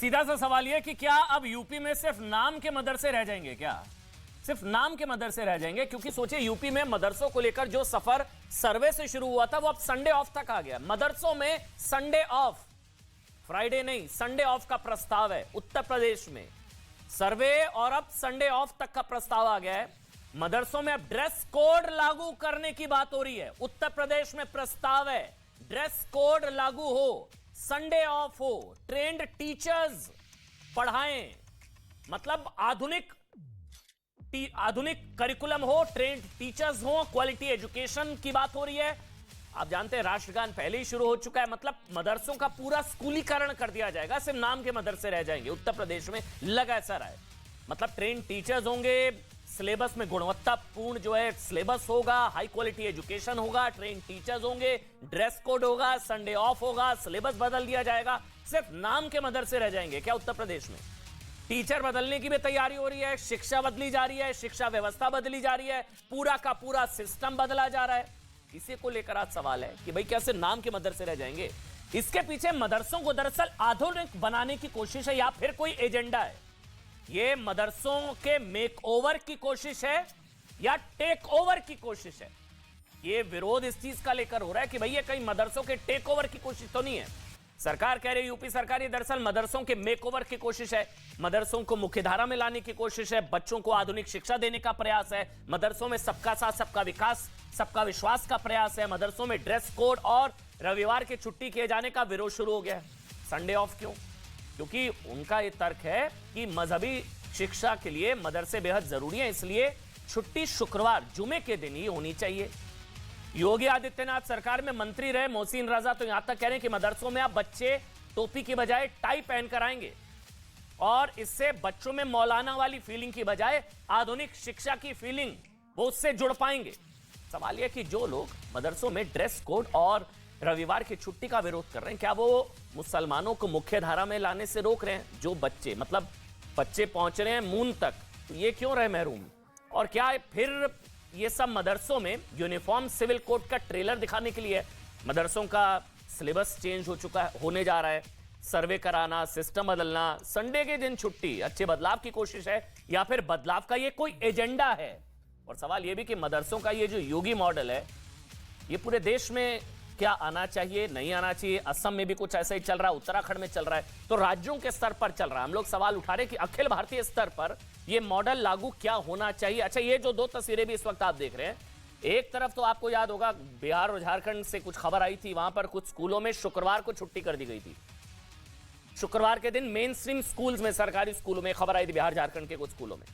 सीधा सा सवाल यह कि क्या अब यूपी में सिर्फ नाम के मदरसे रह जाएंगे? क्या सिर्फ नाम के मदरसे रह जाएंगे? क्योंकि सोचिए, यूपी में मदरसों को लेकर जो सफर सर्वे से शुरू हुआ था वो अब संडे ऑफ तक आ गया। मदरसों में संडे ऑफ, फ्राइडे नहीं, संडे ऑफ का प्रस्ताव है उत्तर प्रदेश में। सर्वे और अब संडे ऑफ तक का प्रस्ताव आ गया है। मदरसों में अब ड्रेस कोड लागू करने की बात हो रही है। उत्तर प्रदेश में प्रस्ताव है ड्रेस कोड लागू हो, संडे ऑफ हो, ट्रेंड टीचर्स पढ़ाएं, मतलब आधुनिक करिकुलम हो, ट्रेंड टीचर्स हो, क्वालिटी एजुकेशन की बात हो रही है। आप जानते हैं राष्ट्रगान पहले ही शुरू हो चुका है, मतलब मदरसों का पूरा स्कूलीकरण कर दिया जाएगा, सिर्फ नाम के मदरसे रह जाएंगे। उत्तर प्रदेश में लगा ऐसा रहा है, मतलब ट्रेंड टीचर्स होंगे, सिलेबस में गुणवत्तापूर्ण जो है सिलेबस होगा, हाई क्वालिटी एजुकेशन होगा, ट्रेन टीचर्स होंगे, ड्रेस कोड होगा, संडे ऑफ होगा, सिलेबस बदल दिया जाएगा, सिर्फ नाम के मदरसे रह जाएंगे क्या उत्तर प्रदेश में? टीचर बदलने की भी तैयारी हो रही है, शिक्षा बदली जा रही है, शिक्षा व्यवस्था बदली जा रही है, पूरा का पूरा सिस्टम बदला जा रहा है। इसी को लेकर आज सवाल है कि भाई क्या सिर्फ नाम के मदरसे रह जाएंगे? इसके पीछे मदरसों को दरअसल आधुनिक बनाने की कोशिश है या फिर कोई एजेंडा है? ये मदरसों के मेकओवर की कोशिश है या टेक ओवर की कोशिश है? ये विरोध इस चीज का लेकर हो रहा है कि भैया कहीं मदरसों के टेक ओवर की कोशिश तो नहीं है। सरकार कह रही, यूपी सरकार, ये दरअसल मदरसों के मेकओवर की कोशिश है, मदरसों को मुख्यधारा में लाने की कोशिश है, बच्चों को आधुनिक शिक्षा देने का प्रयास है, मदरसों में सबका साथ सबका विकास, सबका विश्वास का प्रयास है, मदरसों में ड्रेस कोड और रविवार की छुट्टी किए जाने का विरोध शुरू हो गया है। संडे ऑफ क्यों? क्योंकि उनका यह तर्क है कि मजहबी शिक्षा के लिए मदरसे बेहद जरूरी है, इसलिए छुट्टी शुक्रवार जुमे के दिन ही होनी चाहिए। योगी आदित्यनाथ सरकार में मंत्री रहे मोहसिन रजा तो यहां तक कह रहे हैं कि मदरसों में अब बच्चे टोपी की बजाय टाई पहनकर आएंगे और इससे बच्चों में मौलाना वाली फीलिंग की बजाय आधुनिक शिक्षा की फीलिंग वो उससे जुड़ पाएंगे। सवाल यह कि जो लोग मदरसों में ड्रेस कोड और रविवार की छुट्टी का विरोध कर रहे हैं, क्या वो मुसलमानों को मुख्य धारा में लाने से रोक रहे हैं? जो बच्चे, मतलब बच्चे पहुंच रहे हैं मून तक, तो ये क्यों रहे महरूम? और क्या फिर ये सब मदरसों में यूनिफॉर्म सिविल कोड का ट्रेलर दिखाने के लिए? मदरसों का सिलेबस चेंज हो चुका है, होने जा रहा है, सर्वे कराना, सिस्टम बदलना, संडे के दिन छुट्टी, अच्छे बदलाव की कोशिश है या फिर बदलाव का ये कोई एजेंडा है? और सवाल ये भी कि मदरसों का ये जो योगी मॉडल है, ये पूरे देश में क्या आना चाहिए, नहीं आना चाहिए? असम में भी कुछ ऐसा ही चल रहा है, उत्तराखंड में चल रहा है, तो राज्यों के स्तर पर चल रहा है। हम लोग सवाल उठा रहे हैं कि अखिल भारतीय स्तर पर यह मॉडल लागू क्या होना चाहिए? अच्छा, ये जो दो तस्वीरें भी इस वक्त आप देख रहे हैं, एक तरफ तो आपको याद होगा बिहार और झारखंड से कुछ खबर आई थी, वहां पर कुछ स्कूलों में शुक्रवार को छुट्टी कर दी गई थी। शुक्रवार के दिन मेन स्ट्रीम स्कूल्स में, सरकारी स्कूलों में खबर आई थी, बिहार झारखंड के कुछ स्कूलों में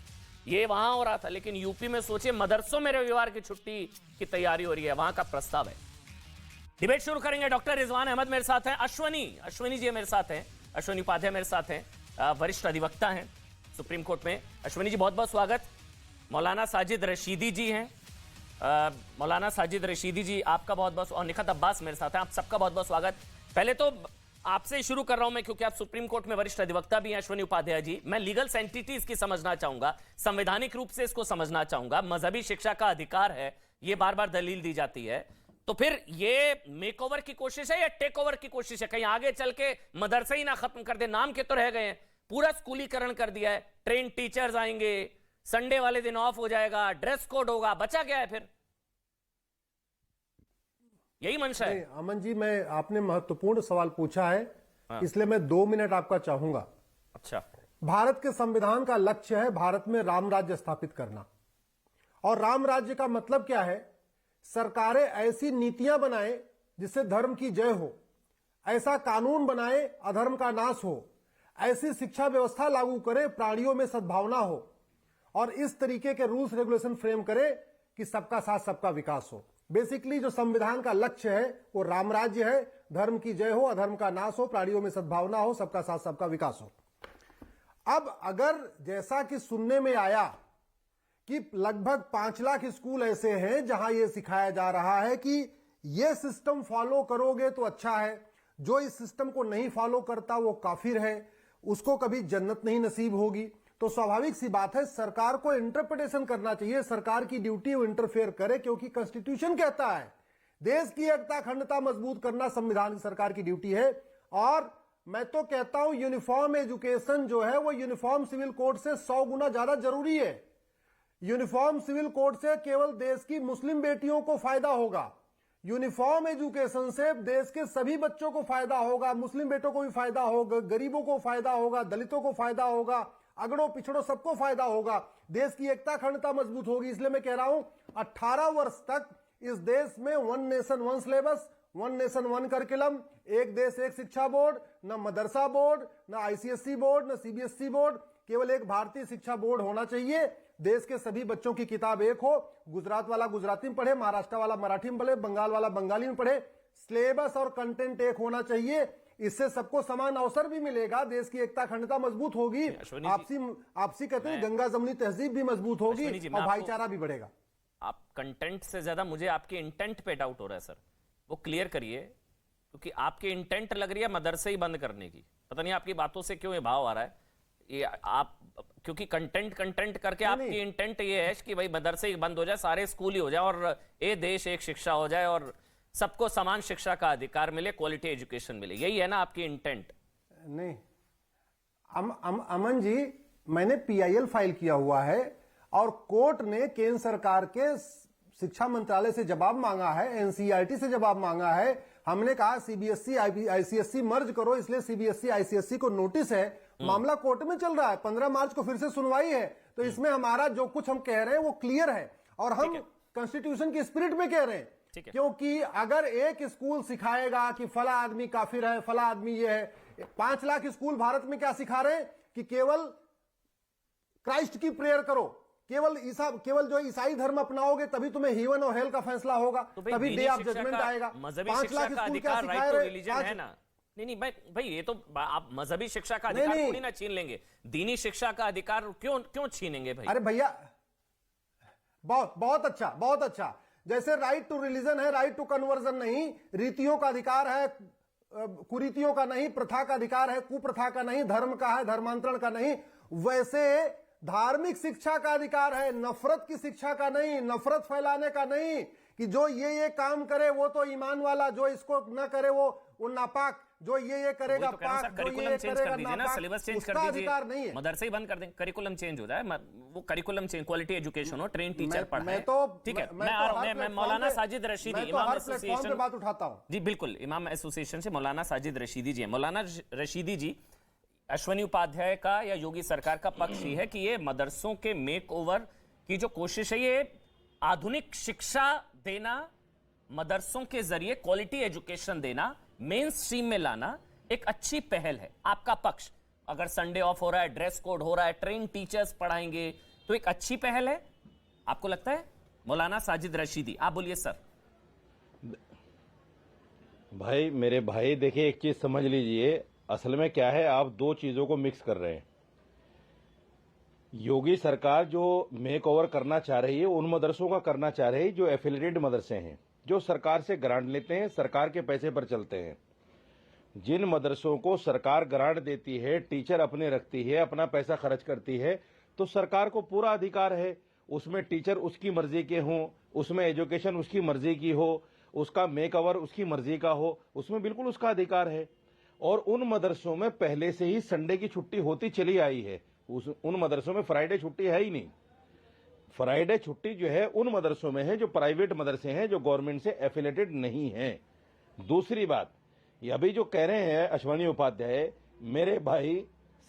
ये वहां हो रहा था। लेकिन यूपी में सोचिए, मदरसों में रविवार की छुट्टी की तैयारी हो रही है, वहां का प्रस्ताव है। डिबेट शुरू करेंगे। डॉक्टर रिजवान अहमद मेरे साथ हैं, अश्वनी जी मेरे साथ हैं, अश्वनी उपाध्याय मेरे साथ हैं, वरिष्ठ अधिवक्ता हैं सुप्रीम कोर्ट में। अश्वनी जी बहुत बहुत स्वागत। मौलाना साजिद रशीदी जी हैं, मौलाना साजिद रशीदी जी आपका बहुत बहुत, और निखत अब्बास मेरे साथ हैं, आप सबका बहुत बहुत स्वागत। पहले तो आपसे शुरू कर रहा हूं मैं, क्योंकि आप सुप्रीम कोर्ट में वरिष्ठ अधिवक्ता भी हैं। अश्वनी उपाध्याय जी, मैं लीगल सेंटिटी इसकी समझना चाहूंगा, संवैधानिक रूप से इसको समझना चाहूंगा। मजहबी शिक्षा का अधिकार है, यह बार बार दलील दी जाती है, तो फिर ये मेकओवर की कोशिश है या टेक ओवर की कोशिश है? कहीं आगे चल के मदरसे ही ना खत्म कर दे, नाम के तो रह गए हैं, पूरा स्कूलीकरण कर दिया है, ट्रेन टीचर्स आएंगे, संडे वाले दिन ऑफ हो जाएगा, ड्रेस कोड होगा, बचा क्या है फिर? यही मंशा है? अमन जी, मैं आपने महत्वपूर्ण सवाल पूछा है, इसलिए मैं 2 मिनट आपका चाहूंगा। अच्छा, भारत के संविधान का लक्ष्य है भारत में राम राज्य स्थापित करना, और राम राज्य का मतलब क्या है? सरकारें ऐसी नीतियां बनाए जिससे धर्म की जय हो, ऐसा कानून बनाए अधर्म का नाश हो, ऐसी शिक्षा व्यवस्था लागू करे प्राणियों में सद्भावना हो, और इस तरीके के रूल्स रेगुलेशन फ्रेम करे कि सबका साथ सबका विकास हो। बेसिकली जो संविधान का लक्ष्य है वो राम राज्य है, धर्म की जय हो, अधर्म का नाश हो, प्राणियों में सद्भावना हो, सबका साथ सबका विकास हो। अब अगर जैसा कि सुनने में आया कि लगभग 5 लाख स्कूल ऐसे हैं जहां यह सिखाया जा रहा है कि यह सिस्टम फॉलो करोगे तो अच्छा है, जो इस सिस्टम को नहीं फॉलो करता वो काफिर है, उसको कभी जन्नत नहीं नसीब होगी, तो स्वाभाविक सी बात है सरकार को इंटरप्रिटेशन करना चाहिए। सरकार की ड्यूटी वो इंटरफेयर करे, क्योंकि कॉन्स्टिट्यूशन कहता है देश की एकता अखंडता मजबूत करना संविधान की सरकार की ड्यूटी है, और मैं तो कहता हूं यूनिफॉर्म एजुकेशन जो है वो यूनिफॉर्म सिविल कोड से 100 गुना ज्यादा जरूरी है। यूनिफॉर्म सिविल कोड से केवल देश की मुस्लिम बेटियों को फायदा होगा। यूनिफॉर्म एजुकेशन से देश के सभी बच्चों को फायदा होगा, मुस्लिम बेटों को भी फायदा होगा, गरीबों को फायदा होगा, दलितों को फायदा होगा, अगड़ों पिछड़ों सबको फायदा होगा। देश की एकता अखंडता मजबूत होगी। इसलिए मैं कह रहा हूं 18 वर्ष तक इस देश में one nation one syllabus, one nation one curriculum, एक देश एक शिक्षा बोर्ड, न मदरसा बोर्ड, न आईसीएसई बोर्ड, न सीबीएसई बोर्ड, केवल एक भारतीय शिक्षा बोर्ड होना चाहिए। देश के सभी बच्चों की किताब एक हो, गुजरात वाला गुजराती में पढ़े, महाराष्ट्र वाला मराठी में पढ़े, बंगाल वाला बंगाली में पढ़े, सिलेबस और कंटेंट एक होना चाहिए। इससे सबको समान अवसर भी मिलेगा, देश की एकता अखंडता मजबूत होगी, आपसी कहते हैं गंगा जमनी तहजीब भी मजबूत होगी और भाईचारा भी बढ़ेगा। आप कंटेंट से ज्यादा मुझे आपके इंटेंट पे डाउट हो रहा है सर, वो क्लियर करिए, क्योंकि आपकी इंटेंट लग रही है मदरसे ही बंद करने की। पता नहीं आपकी बातों से क्यों ये भाव आ रहा है। ये आप क्योंकि कंटेंट करके आपकी इंटेंट ये है कि भाई मदरसे ही बंद हो जाए, सारे स्कूल ही हो जाए और ये देश एक शिक्षा हो जाए और सबको समान शिक्षा का अधिकार मिले, क्वालिटी एजुकेशन मिले, यही है ना आपकी इंटेंट? नहीं अमन जी, मैंने पीआईएल फाइल किया हुआ है और कोर्ट ने केंद्र सरकार के शिक्षा मंत्रालय से जवाब मांगा है, एनसीईआरटी से जवाब मांगा है। हमने कहा सीबीएसई आईसीएसई मर्ज करो, इसलिए सीबीएसई आईसीएसई को नोटिस है, मामला कोर्ट में चल रहा है। 15 मार्च को फिर से सुनवाई है। तो इसमें हमारा जो कुछ हम कह रहे हैं वो क्लियर है और हम कॉन्स्टिट्यूशन की स्पिरिट में कह रहे हैं। क्योंकि अगर एक स्कूल सिखाएगा कि फला आदमी काफिर है, फला आदमी ये है, 5 लाख स्कूल भारत में क्या सिखा रहे हैं कि केवल क्राइस्ट की प्रेयर करो, केवल जो ईसाई धर्म अपनाओगे तभी तुम्हें हेवन और हेल का फैसला होगा, तो तभी डे ऑफ जजमेंट आएगा। मजहबी शिक्षा का अधिकार, राइट टू रिलीजन है ना? नहीं भाई ये तो आप मजहबी शिक्षा का अधिकार थोड़ी ना छीन लेंगे, दीनी शिक्षा का अधिकार क्यों छीनेंगे भाई? अरे भैया बहुत अच्छा। जैसे राइट टू रिलीजन है, राइट टू कन्वर्जन नहीं, रीतियों का अधिकार है, कुरीतियों का नहीं, प्रथा का अधिकार है, कुप्रथा का नहीं, धर्म का है, धर्मांतरण का नहीं, वैसे धार्मिक शिक्षा का अधिकार है, नफरत की शिक्षा का नहीं, नफरत फैलाने का नहीं, कि जो ये काम करे वो तो ईमान वाला, जो इसको ना करे वो नापाक, जो ये करेगा तो पाक, करिकुलम चेंज कर दीजिए ना, सिलेबस चेंज कर दीजिए, नहीं मदरसे ही बंद कर दें, करिकुलम चेंज हो जाए, वो करिकुलम चेंज, क्वालिटी एजुकेशन हो, ट्रेन टीचर पढ़ाए। ठीक है, मैं मौलाना साजिद रशीदी, इमाम एसोसिएशन बात उठाता हूं जी, बिल्कुल, इमाम एसोसिएशन से मौलाना साजिद रशीदी जी है। मौलाना रशीदी जी, अश्वनी उपाध्याय का या योगी सरकार का पक्ष ही है कि ये मदरसों के मेक ओवर की जो कोशिश है, ये आधुनिक शिक्षा देना, मदरसों के जरिए क्वालिटी एजुकेशन देना, मेन स्ट्रीम में लाना एक अच्छी पहल है। आपका पक्ष, अगर संडे ऑफ हो रहा है, ड्रेस कोड हो रहा है, ट्रेन टीचर्स पढ़ाएंगे, तो एक अच्छी पहल है, आपको लगता है? मौलाना साजिद रशीदी, आप बोलिए सर। भाई मेरे भाई देखिए, एक चीज समझ लीजिए, असल में क्या है, आप 2 चीजों को मिक्स कर रहे हैं। योगी सरकार जो मेक ओवर करना चाह रही है, उन मदरसों का करना चाह रही है जो एफिलिएटेड मदरसे हैं, जो सरकार से ग्रांट लेते हैं, सरकार के पैसे पर चलते हैं। जिन मदरसों को सरकार ग्रांट देती है, टीचर अपने रखती है, अपना पैसा खर्च करती है, तो सरकार को पूरा अधिकार है, उसमें टीचर उसकी मर्जी के हों, उसमें एजुकेशन उसकी मर्जी की हो, उसका मेक ओवर उसकी मर्जी का हो, उसमें बिल्कुल उसका अधिकार है। और उन मदरसों में पहले से ही संडे की छुट्टी होती चली आई है, उन मदरसों में फ्राइडे छुट्टी है ही नहीं। फ्राइडे छुट्टी जो है उन मदरसों में है जो प्राइवेट मदरसे हैं, जो गवर्नमेंट से एफिलेटेड नहीं हैं। दूसरी बात, ये अभी जो कह रहे हैं अश्वनी उपाध्याय, मेरे भाई,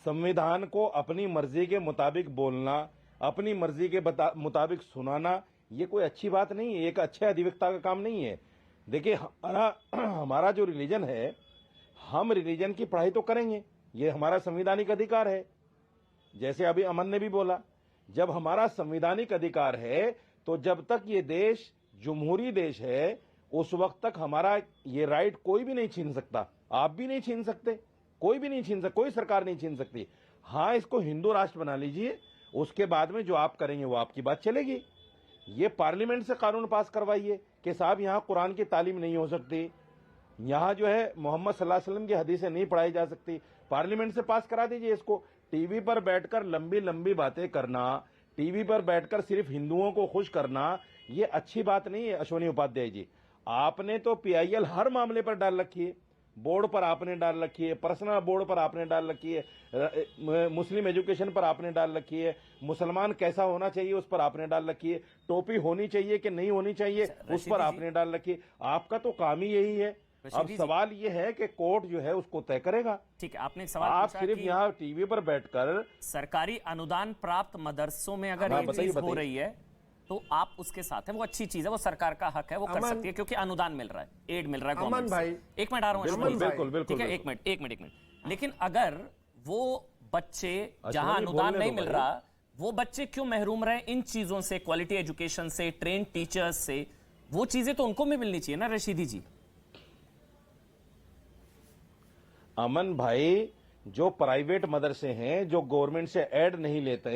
संविधान को अपनी मर्जी के मुताबिक बोलना, अपनी मर्जी के मुताबिक सुनाना, ये कोई अच्छी बात नहीं है, एक अच्छे अधिवक्ता का काम नहीं है। देखिए, हमारा जो रिलीजन है, हम रिलीजन की पढ़ाई तो करेंगे, ये हमारा संवैधानिक अधिकार है। जैसे अभी अमन ने भी बोला, जब हमारा संवैधानिक अधिकार है, तो जब तक ये देश जमहूरी देश है, उस वक्त तक हमारा ये राइट कोई भी नहीं छीन सकता। आप भी नहीं छीन सकते, कोई भी नहीं छीन सकता, कोई सरकार नहीं छीन सकती। हाँ, इसको हिंदू राष्ट्र बना लीजिए, उसके बाद में जो आप करेंगे वो आपकी बात चलेगी। ये पार्लियामेंट से कानून पास करवाइए कि साहब यहाँ कुरान की तालीम नहीं हो सकती, यहाँ जो है मोहम्मद सल्लल्लाहु अलैहि वसल्लम की हदीसें नहीं पढ़ाई जा सकती, पार्लियामेंट से पास करा दीजिए इसको। टीवी पर बैठकर लंबी लंबी बातें करना, टीवी पर बैठकर सिर्फ हिंदुओं को खुश करना, ये अच्छी बात नहीं है। अश्वनी उपाध्याय जी, आपने तो पीआईएल हर मामले पर डाल रखी है, बोर्ड पर आपने डाल रखी है, पर्सनल बोर्ड पर आपने डाल रखी है, मुस्लिम एजुकेशन पर आपने डाल रखी है, मुसलमान कैसा होना चाहिए उस पर आपने डाल रखी है, टोपी होनी चाहिए कि नहीं होनी चाहिए उस पर आपने डाल रखी है। आपका तो काम ही यही है। अब सवाल ये है कि कोर्ट जो है उसको तय करेगा। ठीक है, आपने एक सवाल आप पूछा सिर्फ कि यहाँ टीवी पर बैठकर सरकारी अनुदान प्राप्त मदरसों में अगर ये चीज हो रही है तो आप उसके साथ हैं, वो अच्छी चीज है, वो सरकार का हक है, वो कर सकती है क्योंकि अनुदान मिल रहा है, एड मिल रहा है गवर्नमेंट से। भाई, एक मिनट आ रहा हूँ, बिल्कुल बिल्कुल, ठीक है, एक मिनट। लेकिन अगर वो बच्चे जहां अनुदान नहीं मिल रहा, वो बच्चे क्यों महरूम रहे इन चीजों से, क्वालिटी एजुकेशन से, ट्रेन टीचर्स से? वो चीजें तो उनको भी मिलनी चाहिए ना रशीदी जी। अमन भाई, जो प्राइवेट मदरसे हैं, जो गवर्नमेंट से ऐड नहीं लेते,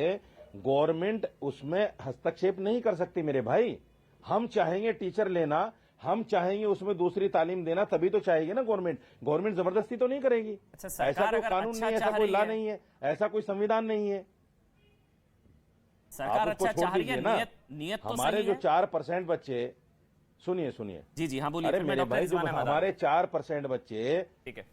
गवर्नमेंट उसमें हस्तक्षेप नहीं कर सकती मेरे भाई। हम चाहेंगे टीचर लेना, हम चाहेंगे उसमें दूसरी तालीम देना, तभी तो चाहेगी ना गवर्नमेंट। गवर्नमेंट जबरदस्ती तो नहीं करेगी। अच्छा, ऐसा कोई कानून नहीं है, ऐसा कोई लॉ नहीं है, ऐसा कोई संविधान नहीं है। सरकार अच्छा चाह रही है, नियत तो हमारे सही जो है। 4% बच्चे, सुनिए जी हाँ बोलिए। अरे मेरे भाई, जो हमारे 4% बच्चे, ठीक है,